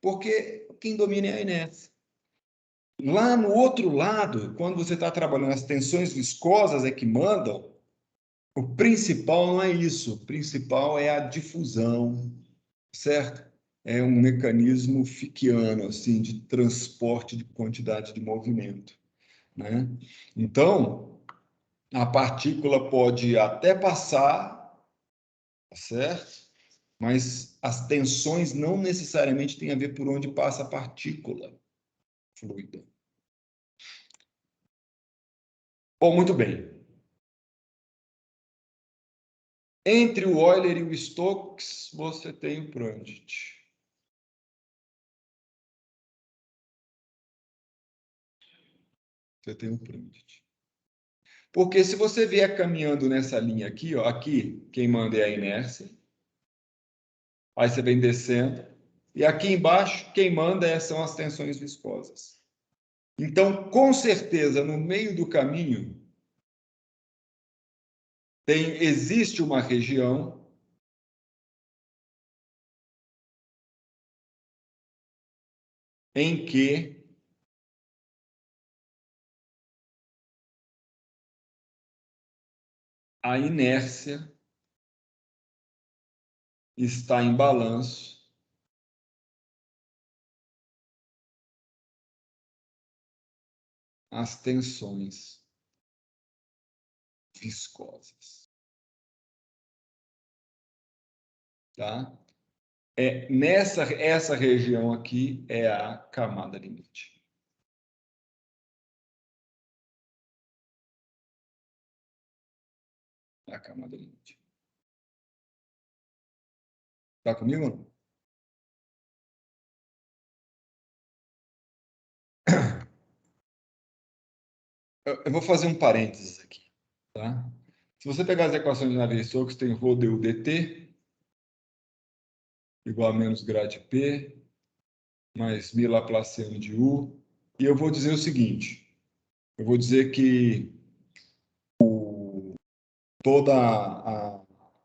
A: porque quem domina é a inércia. Lá no outro lado, quando você está trabalhando as tensões viscosas é que mandam, o principal não é isso, o principal é a difusão, certo? É um mecanismo fickiano, assim, de transporte de quantidade de movimento, né? Então, a partícula pode até passar, certo? Mas as tensões não necessariamente têm a ver por onde passa a partícula fluida. Bom, muito bem. Entre o Euler e o Stokes, você tem o Prandtl. Você tem o Prandtl. Porque se você vier caminhando nessa linha aqui, ó, aqui quem manda é a inércia. Aí você vem descendo. E aqui embaixo, quem manda são as tensões viscosas. Então, com certeza, no meio do caminho, existe uma região em que a inércia está em balanço às tensões viscosas. Tá? Essa região aqui é a camada limite. A camada limite. Tá comigo ou não? Eu vou fazer um parênteses aqui, tá? Se você pegar as equações de Navier-Stokes, tem ρ du dt igual a menos grade P mais mi Laplaciano de U. E eu vou dizer o seguinte, eu vou dizer que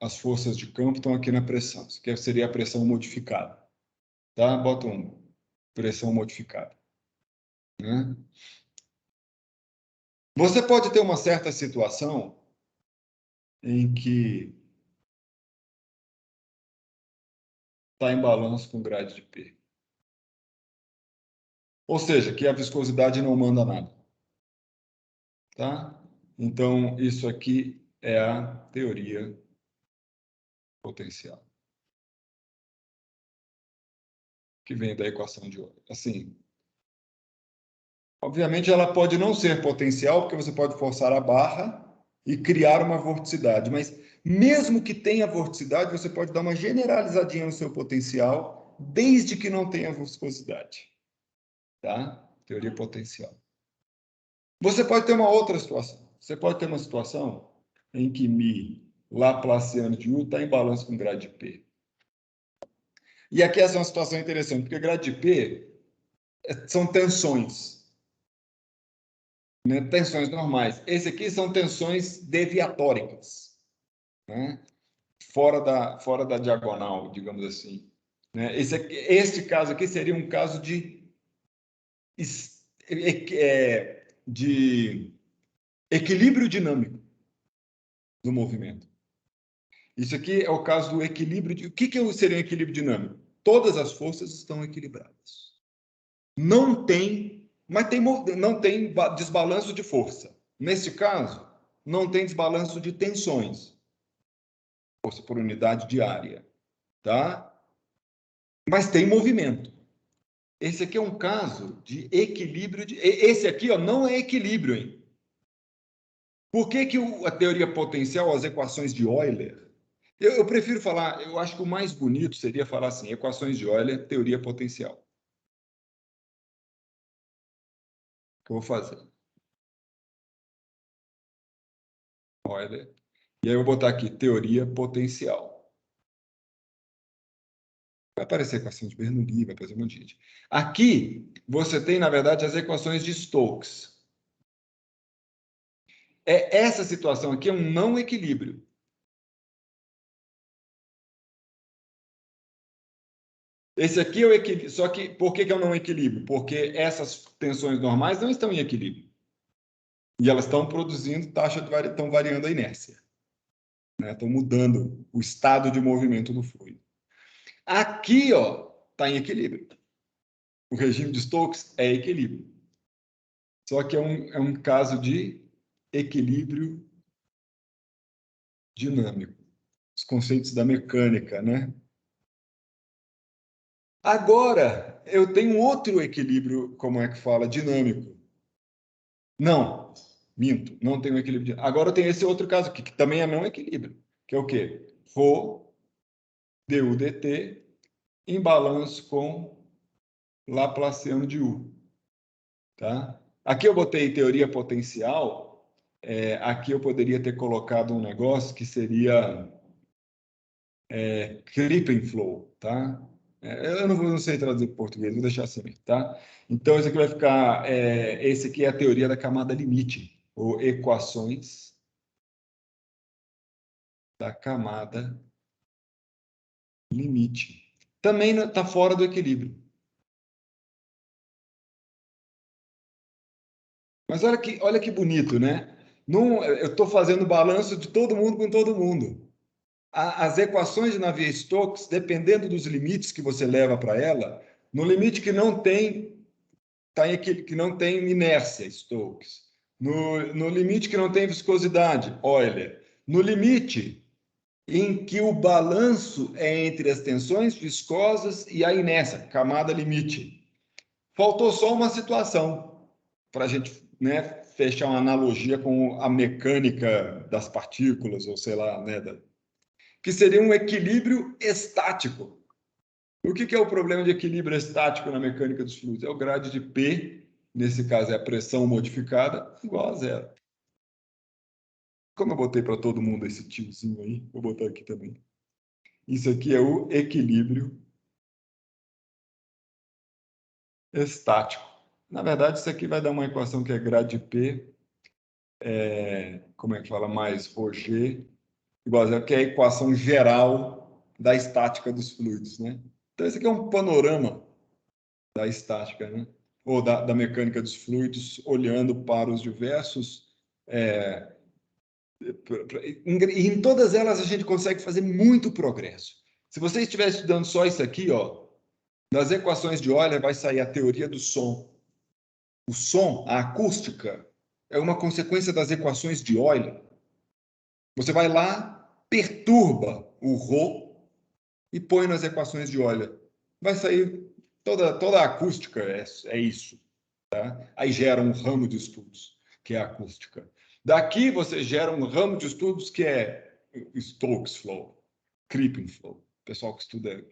A: as forças de campo estão aqui na pressão. Isso aqui seria a pressão modificada. Tá? Bota pressão modificada. Né? Você pode ter uma certa situação em que está em balanço com grade de P. Ou seja, que a viscosidade não manda nada. Tá? Então, isso aqui é a teoria potencial. Que vem da equação de Euler. Assim, obviamente, ela pode não ser potencial, porque você pode forçar a barra e criar uma vorticidade. Mas, mesmo que tenha vorticidade, você pode dar uma generalizadinha no seu potencial, desde que não tenha viscosidade. Tá? Teoria potencial. Você pode ter uma outra situação. Você pode ter uma situação em que mi Laplaciano de U está em balanço com grade de P. E aqui essa é uma situação interessante, porque grade de P são tensões. Né? Tensões normais. Esse aqui são tensões deviatóricas. Né? Fora da diagonal, digamos assim. Né? Este caso aqui seria um caso de equilíbrio dinâmico do movimento. Isso aqui é o caso do equilíbrio. O que seria um equilíbrio dinâmico? Todas as forças estão equilibradas. Não tem desbalanço de força. Neste caso, não tem desbalanço de tensões. Força por unidade de área. Tá? Mas tem movimento. Esse aqui é um caso de equilíbrio. Esse aqui não é equilíbrio, hein? Por que a teoria potencial, as equações de Euler... Eu prefiro falar, eu acho que o mais bonito seria falar assim, equações de Euler, teoria potencial. O que eu vou fazer? Euler. E aí eu vou botar aqui, teoria potencial. Vai aparecer a equação de Bernoulli, vai aparecer um monte de gente. Aqui, você tem, na verdade, as equações de Stokes. Essa situação aqui é um não equilíbrio. Esse aqui é o equilíbrio. Só que, por que é um não equilíbrio? Porque essas tensões normais não estão em equilíbrio. E elas estão produzindo estão variando a inércia. Né? Estão mudando o estado de movimento do fluido. Aqui, está em equilíbrio. O regime de Stokes é equilíbrio. Só que é um caso de equilíbrio dinâmico. Os conceitos da mecânica, né? Agora, eu tenho outro equilíbrio, como é que fala, dinâmico. Não, minto, não tenho equilíbrio dinâmico. Agora eu tenho esse outro caso aqui, que também é não equilíbrio, que é o quê? Rho du dt em balanço com Laplaciano de U. Tá? Aqui eu botei teoria potencial, aqui eu poderia ter colocado um negócio que seria Clippenflow, tá? Eu não sei traduzir para português, vou deixar assim, tá? Então, esse aqui vai ficar, esse aqui é a teoria da camada limite, ou equações da camada limite. Também está fora do equilíbrio. Mas olha que bonito, né? Eu estou fazendo balanço de todo mundo com todo mundo. As equações de Navier-Stokes, dependendo dos limites que você leva para ela, no limite que não tem, que não tem inércia, Stokes. No limite que não tem viscosidade, Euler. No limite em que o balanço é entre as tensões viscosas e a inércia, camada limite. Faltou só uma situação para a gente, né, fechar uma analogia com a mecânica das partículas, ou sei lá, né, que seria um equilíbrio estático. O que é o problema de equilíbrio estático na mecânica dos fluidos? É o grade de P, nesse caso é a pressão modificada, igual a zero. Como eu botei para todo mundo esse tiozinho aí, vou botar aqui também. Isso aqui é o equilíbrio estático. Na verdade, isso aqui vai dar uma equação que é grade de P, como é que fala, mais ρg, igual a zero, que é a equação geral da estática dos fluidos, né? Então, esse aqui é um panorama da estática, né? Ou da mecânica dos fluidos, olhando para os diversos... E em todas elas a gente consegue fazer muito progresso. Se você estiver estudando só isso aqui, ó, das equações de Euler vai sair a teoria do som. O som, a acústica, é uma consequência das equações de Euler. Você vai lá, perturba o ρ e põe nas equações de Euler. Vai sair toda a acústica, é isso. Tá? Aí gera um ramo de estudos, que é a acústica. Daqui você gera um ramo de estudos que é Stokes Flow, Crippin Flow. O pessoal que estuda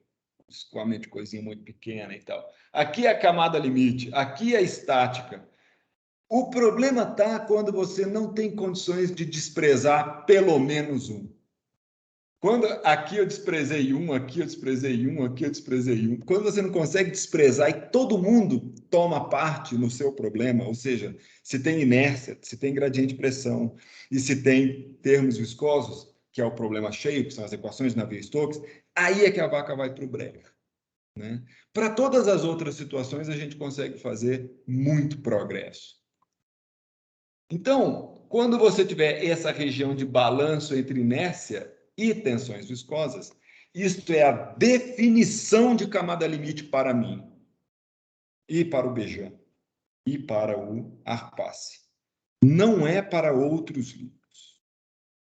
A: escoamento de coisinha muito pequena e tal. Aqui é a camada limite, aqui é a estática. O problema está quando você não tem condições de desprezar pelo menos um. Quando aqui eu desprezei um, aqui eu desprezei um, aqui eu desprezei um. Quando você não consegue desprezar e todo mundo toma parte no seu problema, ou seja, se tem inércia, se tem gradiente de pressão e se tem termos viscosos, que é o problema cheio, que são as equações de Navier-Stokes, aí é que a vaca vai para o brejo, né? Para todas as outras situações, a gente consegue fazer muito progresso. Então, quando você tiver essa região de balanço entre inércia e tensões viscosas, isto é a definição de camada limite para mim, e para o Bejan, e para o Arpace. Não é para outros livros.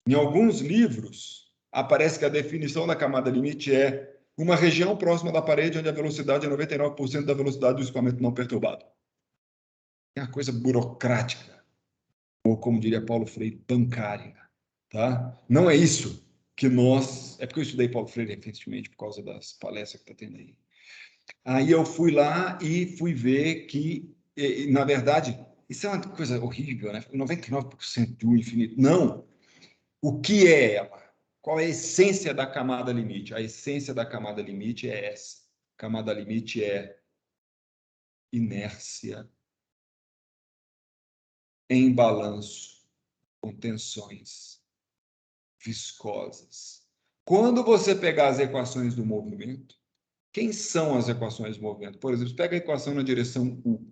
A: Em alguns livros, aparece que a definição da camada limite é uma região próxima da parede onde a velocidade é 99% da velocidade do escoamento não perturbado. É uma coisa burocrática, ou como diria Paulo Freire, bancária. Tá? Não é isso que nós... É porque eu estudei Paulo Freire recentemente por causa das palestras que está tendo aí. Aí eu fui lá e fui ver que, na verdade, isso é uma coisa horrível, né? 99% de U infinito. Não! O que é ela? Qual é a essência da camada limite? A essência da camada limite é essa. A camada limite é inércia em balanço com tensões viscosas. Quando você pegar as equações do movimento, quem são as equações do movimento? Por exemplo, pega a equação na direção U.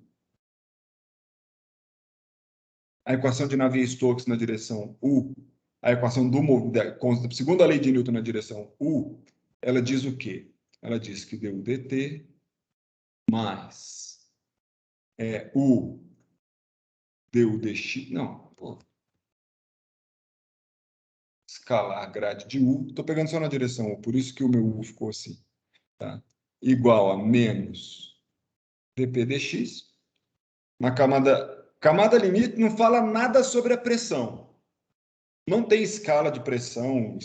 A: A equação de Navier-Stokes na direção U, a equação do movimento, segundo a lei de Newton na direção U, ela diz o quê? Ela diz que du dt mais U du dx, não, pô, escalar grade de U, estou pegando só na direção U, por isso que o meu U ficou assim, tá? Igual a menos dp dx, na camada limite não fala nada sobre a pressão. Não tem escala de pressão,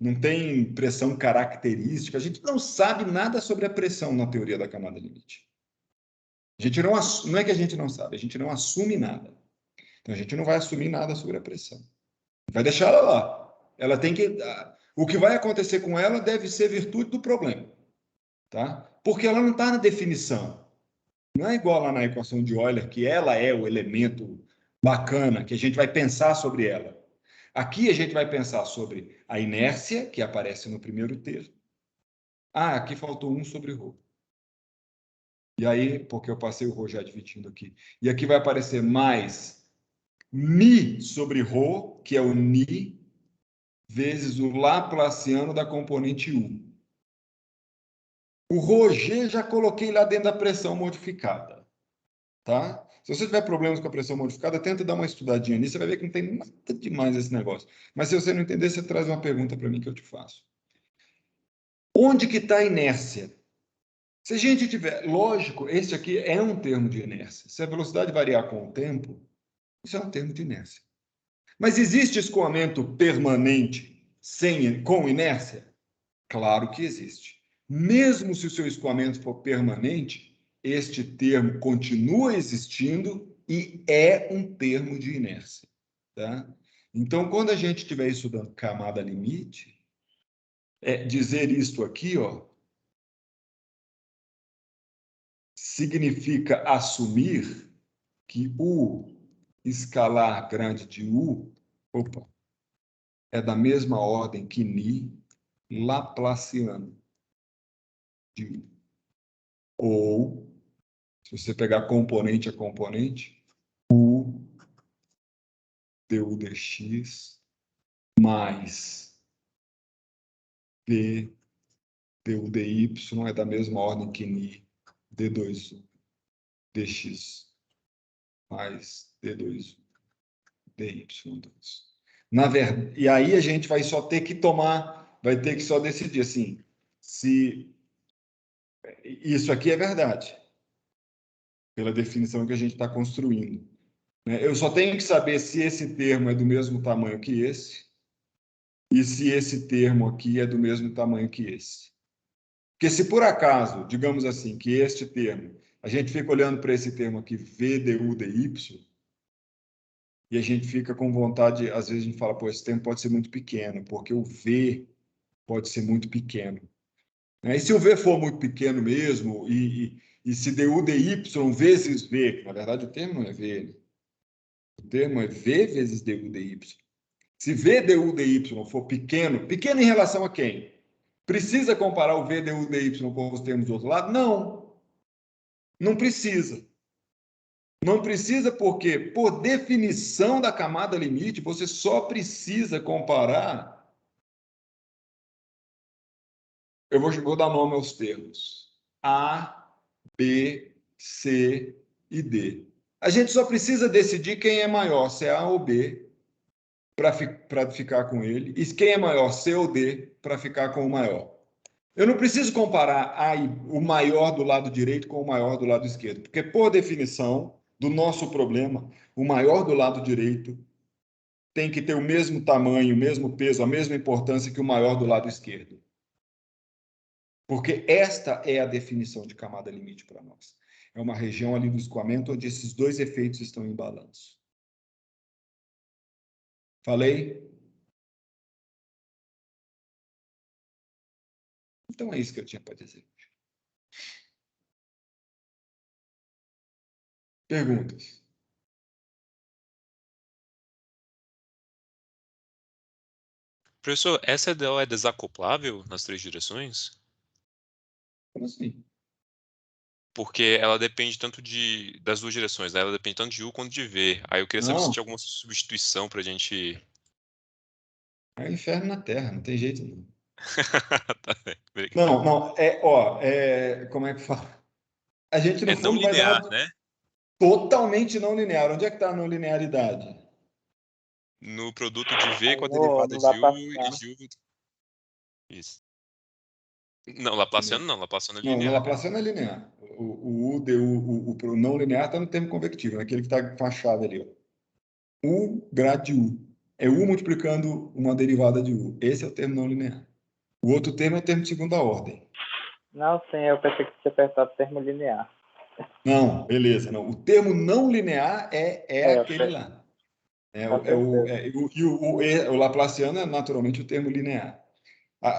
A: não tem pressão característica, a gente não sabe nada sobre a pressão na teoria da camada limite. A gente não é que a gente não sabe, a gente não assume nada. Então a gente não vai assumir nada sobre a pressão. Vai deixar ela lá. Ela tem que... O que vai acontecer com ela deve ser virtude do problema. Tá? Porque ela não está na definição. Não é igual lá na equação de Euler, que ela é o elemento bacana, que a gente vai pensar sobre ela. Aqui a gente vai pensar sobre a inércia, que aparece no primeiro termo. Ah, aqui faltou um sobre ρ. E aí, porque eu passei o ρ já dividindo aqui. E aqui vai aparecer mais Mi sobre Rho, que é o Ni, vezes o Laplaciano da componente U. O Ρg já coloquei lá dentro da pressão modificada. Tá? Se você tiver problemas com a pressão modificada, tenta dar uma estudadinha nisso, você vai ver que não tem nada demais esse negócio. Mas se você não entender, você traz uma pergunta para mim que eu te faço. Onde que está a inércia? Se a gente tiver... Lógico, esse aqui é um termo de inércia. Se a velocidade variar com o tempo, isso é um termo de inércia. Mas existe escoamento permanente com inércia? Claro que existe. Mesmo se o seu escoamento for permanente, este termo continua existindo e é um termo de inércia. Tá? Então, quando a gente estiver estudando camada limite, dizer isto aqui, ó, significa assumir que o escalar grande de U, é da mesma ordem que Ni Laplaciano de U. Ou, se você pegar componente a componente, U du dx mais V du dy é da mesma ordem que Ni d2 dx mais d2 dy2. Na verdade, e aí a gente vai só ter que vai ter que só decidir assim, se isso aqui é verdade, pela definição que a gente está construindo. Eu só tenho que saber se esse termo é do mesmo tamanho que esse e se esse termo aqui é do mesmo tamanho que esse. Porque se por acaso, digamos assim, que este termo, a gente fica olhando para esse termo aqui, V du dy, e a gente fica com vontade, às vezes a gente fala, pô, esse termo pode ser muito pequeno, porque o V pode ser muito pequeno. E se o V for muito pequeno mesmo, e se du dy vezes V, que na verdade o termo não é V, o termo é V vezes du dy. Se V du dy for pequeno, pequeno em relação a quem? Precisa comparar o V du dy com os termos do outro lado? Não. Não precisa. Não precisa porque, por definição da camada limite, você só precisa comparar. Eu vou dar nome aos termos. A, B, C e D. A gente só precisa decidir quem é maior, se é A ou B, para ficar com ele, e quem é maior, C ou D, para ficar com o maior. Eu não preciso comparar o maior do lado direito com o maior do lado esquerdo, porque, por definição do nosso problema, o maior do lado direito tem que ter o mesmo tamanho, o mesmo peso, a mesma importância que o maior do lado esquerdo. Porque esta é a definição de camada limite para nós. É uma região ali do escoamento onde esses dois efeitos estão em balanço. Falei? Então é isso que eu tinha para dizer. Perguntas?
B: Professor, essa EDO é desacoplável nas três direções?
A: Como assim?
B: Porque ela depende tanto das duas direções, né? Ela depende tanto de U quanto de V. Aí eu queria saber se tinha alguma substituição para a gente...
A: É o inferno na Terra, não tem jeito não.
B: Tá bem, obrigado.
A: Não, como é que fala? A gente, no
B: É não
A: fundo, vai
B: linear,
A: dar
B: né?
A: totalmente não linear. Onde é que está a não linearidade?
B: No produto de V com a
F: No
B: derivada de U e
F: Laplaciano.
B: de U. Isso. Não, Laplaciano não. Laplaciano é
A: Não, no
B: linear.
A: Laplaciano é linear. O U, o não linear está no termo convectivo, naquele que está com a chave ali. Ó. U grade de U. É U multiplicando uma derivada de U. Esse é o termo não linear. O outro termo é o termo de segunda ordem.
F: Não, sim, eu pensei que você perguntava o termo linear.
A: Não, beleza. Não. O termo não linear é aquele lá. O Laplaciano é naturalmente o termo linear.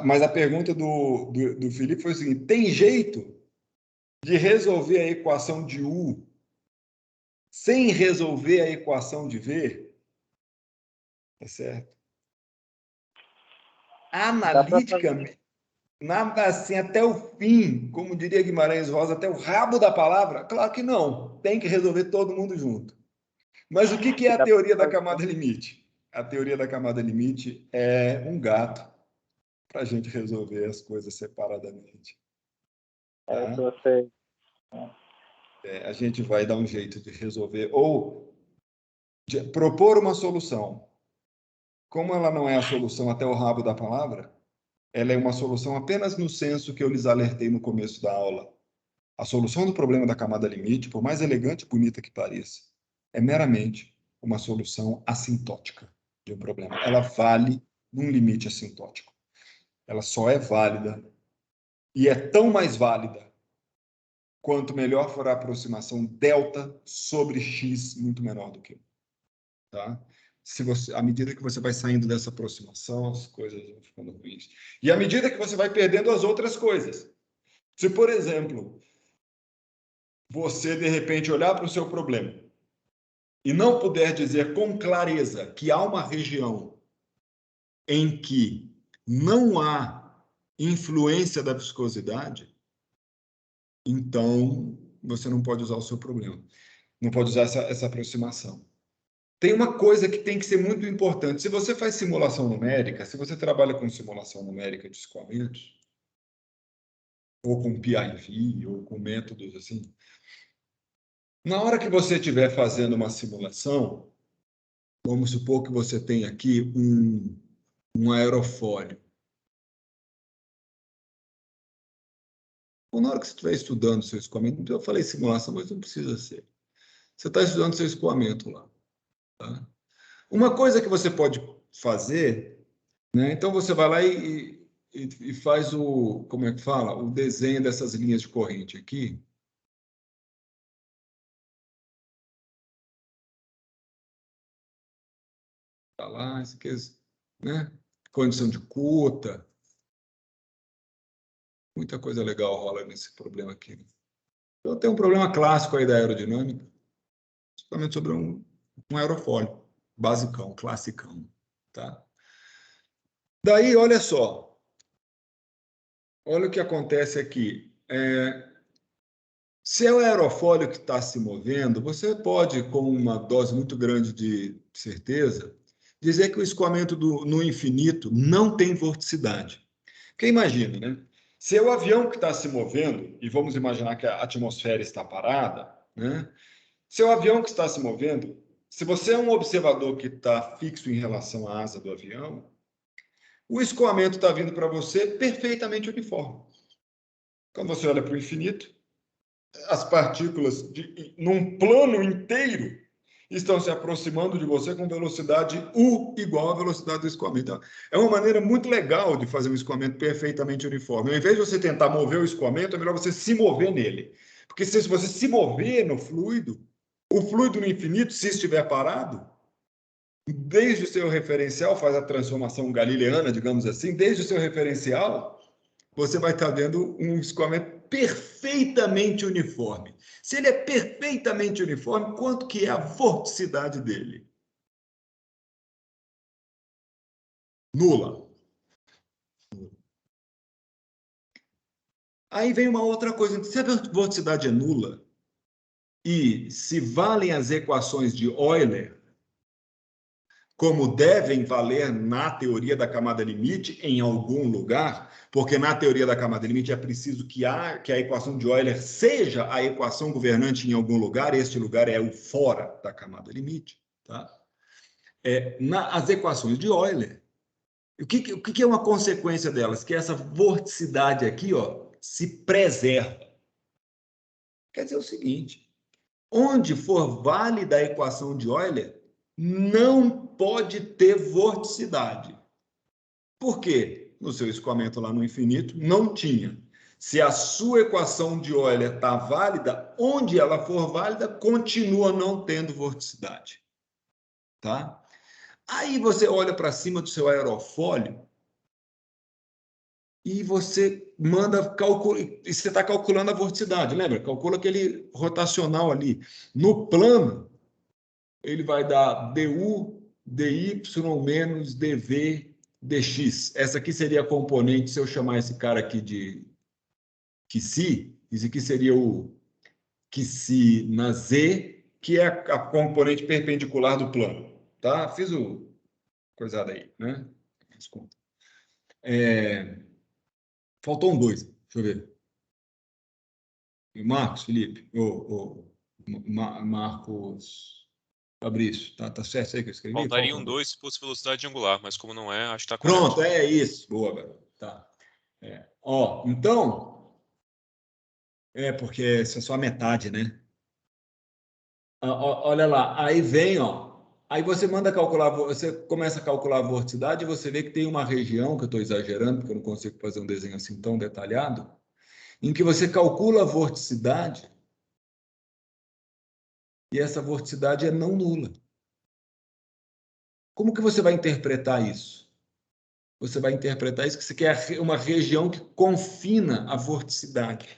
A: Mas a pergunta do Felipe foi o seguinte: tem jeito de resolver a equação de U sem resolver a equação de V? Tá certo? Analiticamente, nada assim até o fim, como diria Guimarães Rosa, até o rabo da palavra? Claro que não. Tem que resolver todo mundo junto. Mas o que é a teoria da camada limite? A teoria da camada limite é um gato para a gente resolver as coisas separadamente. Tá? A gente vai dar um jeito de resolver ou de propor uma solução. Como ela não é a solução até o rabo da palavra, ela é uma solução apenas no senso que eu lhes alertei no começo da aula. A solução do problema da camada limite, por mais elegante e bonita que pareça, é meramente uma solução assintótica de um problema. Ela vale num limite assintótico. Ela só é válida e é tão mais válida quanto melhor for a aproximação delta sobre x muito menor do que 1. Tá? À medida que você vai saindo dessa aproximação, as coisas vão ficando ruins. E à medida que você vai perdendo as outras coisas. Se, por exemplo, você, de repente, olhar para o seu problema e não puder dizer com clareza que há uma região em que não há influência da viscosidade, então você não pode usar o seu problema. Não pode usar essa aproximação. Tem uma coisa que tem que ser muito importante. Se você faz simulação numérica, se você trabalha com simulação numérica de escoamentos, ou com PIV, ou com métodos assim, na hora que você estiver fazendo uma simulação, vamos supor que você tem aqui um aerofólio. Ou na hora que você estiver estudando seu escoamento, eu falei simulação, mas não precisa ser. Você está estudando seu escoamento lá. Tá? Uma coisa que você pode fazer, né? Então você vai lá e faz como é que fala? O desenho dessas linhas de corrente aqui. Tá lá, isso aqui, né? Condição de curta. Muita coisa legal rola nesse problema aqui. Então tem um problema clássico aí da aerodinâmica, principalmente sobre um aerofólio, basicão, classicão, tá? Daí, olha só. Olha o que acontece aqui. Se é o aerofólio que está se movendo, você pode, com uma dose muito grande de certeza, dizer que o escoamento no infinito não tem vorticidade. Porque imagina, né? Se é o avião que está se movendo, e vamos imaginar que a atmosfera está parada, né? Se é o avião que está se movendo, se você é um observador que está fixo em relação à asa do avião, o escoamento está vindo para você perfeitamente uniforme. Quando você olha para o infinito, as partículas, num plano inteiro, estão se aproximando de você com velocidade U igual à velocidade do escoamento. Então, é uma maneira muito legal de fazer um escoamento perfeitamente uniforme. Ao invés de você tentar mover o escoamento, é melhor você se mover nele. Porque se você se mover no fluido, o fluido no infinito, se estiver parado, desde o seu referencial, faz a transformação galileana, digamos assim, desde o seu referencial, você vai estar vendo um escoamento perfeitamente uniforme. Se ele é perfeitamente uniforme, quanto que é a vorticidade dele? Nula. Aí vem uma outra coisa. Se a vorticidade é nula e se valem as equações de Euler, como devem valer na teoria da camada limite em algum lugar, porque na teoria da camada limite é preciso que a equação de Euler seja a equação governante em algum lugar, este lugar é o fora da camada limite. Tá? As equações de Euler, o que é uma consequência delas? Que essa vorticidade aqui, ó, se preserva. Quer dizer o seguinte, onde for válida a equação de Euler, não pode ter vorticidade. Por quê? No seu escoamento lá no infinito, não tinha. Se a sua equação de Euler está válida, onde ela for válida, continua não tendo vorticidade. Tá? Aí você olha para cima do seu aerofólio e você manda calcular, e você está calculando a vorticidade, lembra? Calcula aquele rotacional ali. No plano, ele vai dar du, dy menos dv, dx. Essa aqui seria a componente, se eu chamar esse cara aqui de Qc, esse aqui seria o Qc na z, que é a componente perpendicular do plano. Tá? Fiz o coisado aí, né? Desculpa. Faltou um 2. Deixa eu ver. Marcos, Felipe, Marcos Fabrício, tá certo isso aí que eu escrevi?
B: Faltaria um 2 se fosse velocidade angular, mas como não é, acho que está
A: Pronto,
B: correto.
A: é isso. Boa, garoto. Tá. Ó, então, porque essa é só a metade, né? Olha lá, aí vem, ó. Aí você manda calcular, você começa a calcular a vorticidade e você vê que tem uma região, que eu estou exagerando, porque eu não consigo fazer um desenho assim tão detalhado, em que você calcula a vorticidade e essa vorticidade é não nula. Como que você vai interpretar isso? Você vai interpretar isso que você quer uma região que confina a vorticidade.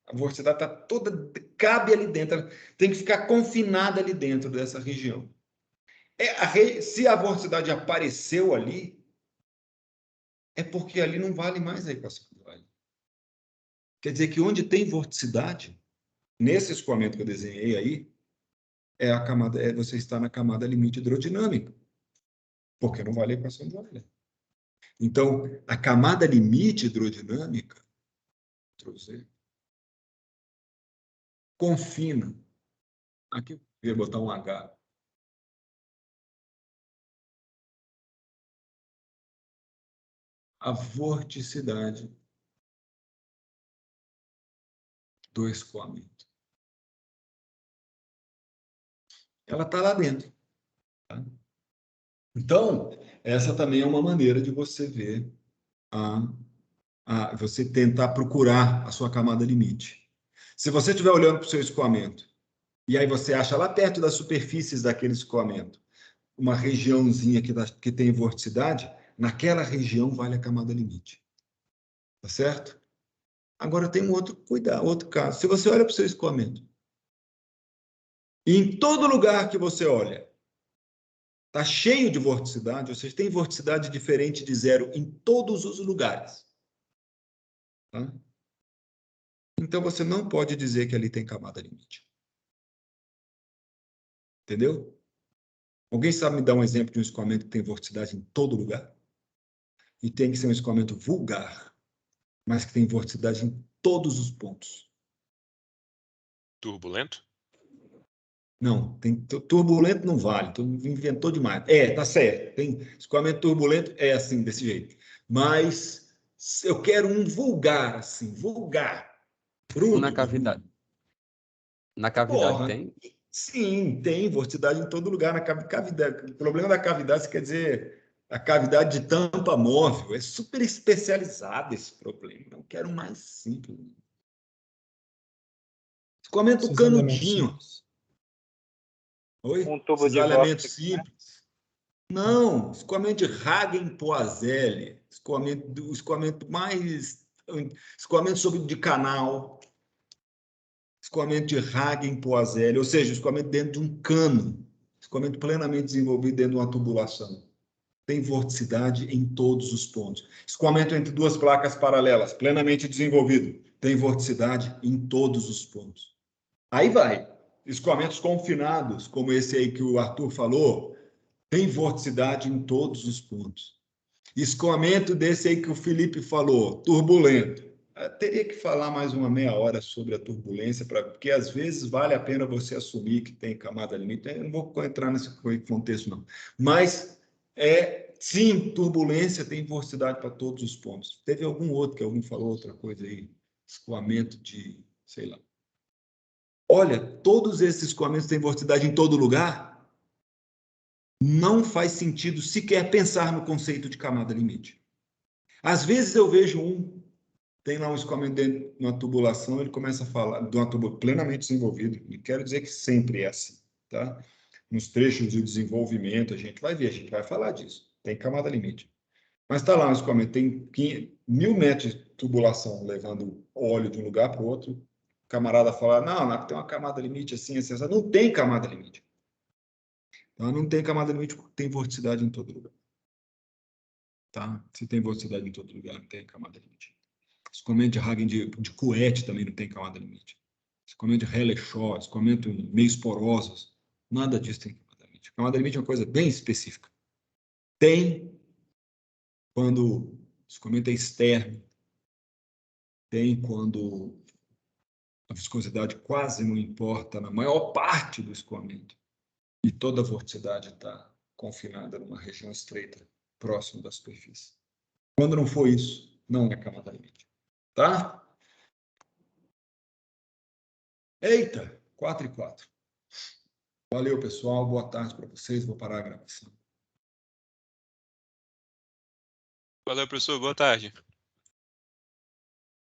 A: A vorticidade está toda, cabe ali dentro, tem que ficar confinada ali dentro dessa região. Se a vorticidade apareceu ali, é porque ali não vale mais a equação de Weyl. Quer dizer que onde tem vorticidade, nesse escoamento que eu desenhei aí, você está na camada limite hidrodinâmica, porque não vale a equação de Weyl. Então, a camada limite hidrodinâmica, confina. Aqui eu vou botar um H. A vorticidade do escoamento. Ela está lá dentro. Tá? Então, essa também é uma maneira de você ver, você tentar procurar a sua camada limite. Se você estiver olhando para o seu escoamento, e aí você acha lá perto das superfícies daquele escoamento, uma regiãozinha que tem vorticidade, naquela região vale a camada limite. Tá certo? Agora tem um outro caso. Se você olha para o seu escoamento, e em todo lugar que você olha, está cheio de vorticidade, ou seja, tem vorticidade diferente de zero em todos os lugares. Tá? Então você não pode dizer que ali tem camada limite. Entendeu? Alguém sabe me dar um exemplo de um escoamento que tem vorticidade em todo lugar? E tem que ser um escoamento vulgar, mas que tem vorticidade em todos os pontos.
B: Turbulento?
A: Não, turbulento não vale, tu inventou demais. Tá certo, tem escoamento turbulento, assim, desse jeito. Mas eu quero um vulgar, assim, vulgar. Bruto.
D: Na cavidade. Na cavidade
A: Porra,
D: tem?
A: sim, tem vorticidade em todo lugar. Na cavidade. O problema da cavidade quer dizer a cavidade de tampa móvel. É super especializado esse problema. Não quero mais simples. Escoamento canudinho. Oi?
F: Um tubo de
A: Cisalhamento
F: vórtice, né?
A: simples. Não, escoamento de Hagen-Poiseuille, escoamento mais, escoamento de canal, escoamento de Hagen-Poiseuille, ou seja, escoamento dentro de um cano, escoamento plenamente desenvolvido dentro de uma tubulação. Tem vorticidade em todos os pontos. Escoamento entre duas placas paralelas, plenamente desenvolvido, tem vorticidade em todos os pontos. Aí vai. Escoamentos confinados, como esse aí que o Arthur falou, tem vorticidade em todos os pontos. Escoamento desse aí que o Felipe falou, turbulento. Teria que falar mais uma meia hora sobre a turbulência, porque às vezes vale a pena você assumir que tem camada limite. Eu não vou entrar nesse contexto, não. Mas, sim, turbulência tem vorticidade para todos os pontos. Teve algum outro que alguém falou outra coisa aí? Escoamento de, sei lá. Olha, todos esses escoamentos têm vorticidade em todo lugar? Não faz sentido sequer pensar no conceito de camada limite. Às vezes eu vejo tem lá um escoamento dentro de uma tubulação, ele começa a falar de uma tubulação plenamente desenvolvida, e quero dizer que sempre é assim, tá? Nos trechos de desenvolvimento, a gente vai ver, a gente vai falar disso, tem camada limite. Mas está lá um escoamento, tem 1.000 metros de tubulação levando óleo de um lugar para o outro, o camarada fala, não, tem uma camada limite assim, assim, assim. Não tem camada limite. Então, não tem camada limite porque tem vorticidade em todo lugar. Tá? Se tem vorticidade em todo lugar, não tem camada limite. Escoamento de Hagen de Couette também não tem camada limite. escoamento de Helle-Shaw, escoamento em meios porosos, nada disso tem camada limite. Camada limite é uma coisa bem específica. Tem quando o escoamento é externo, tem quando a viscosidade quase não importa na maior parte do escoamento e toda a vorticidade está confinada numa região estreita, próximo da superfície. Quando não for isso, não é camada limite. Tá? Eita, 4:04. Valeu, pessoal. Boa tarde para vocês. Vou parar a gravação.
B: Valeu, professor. Boa tarde.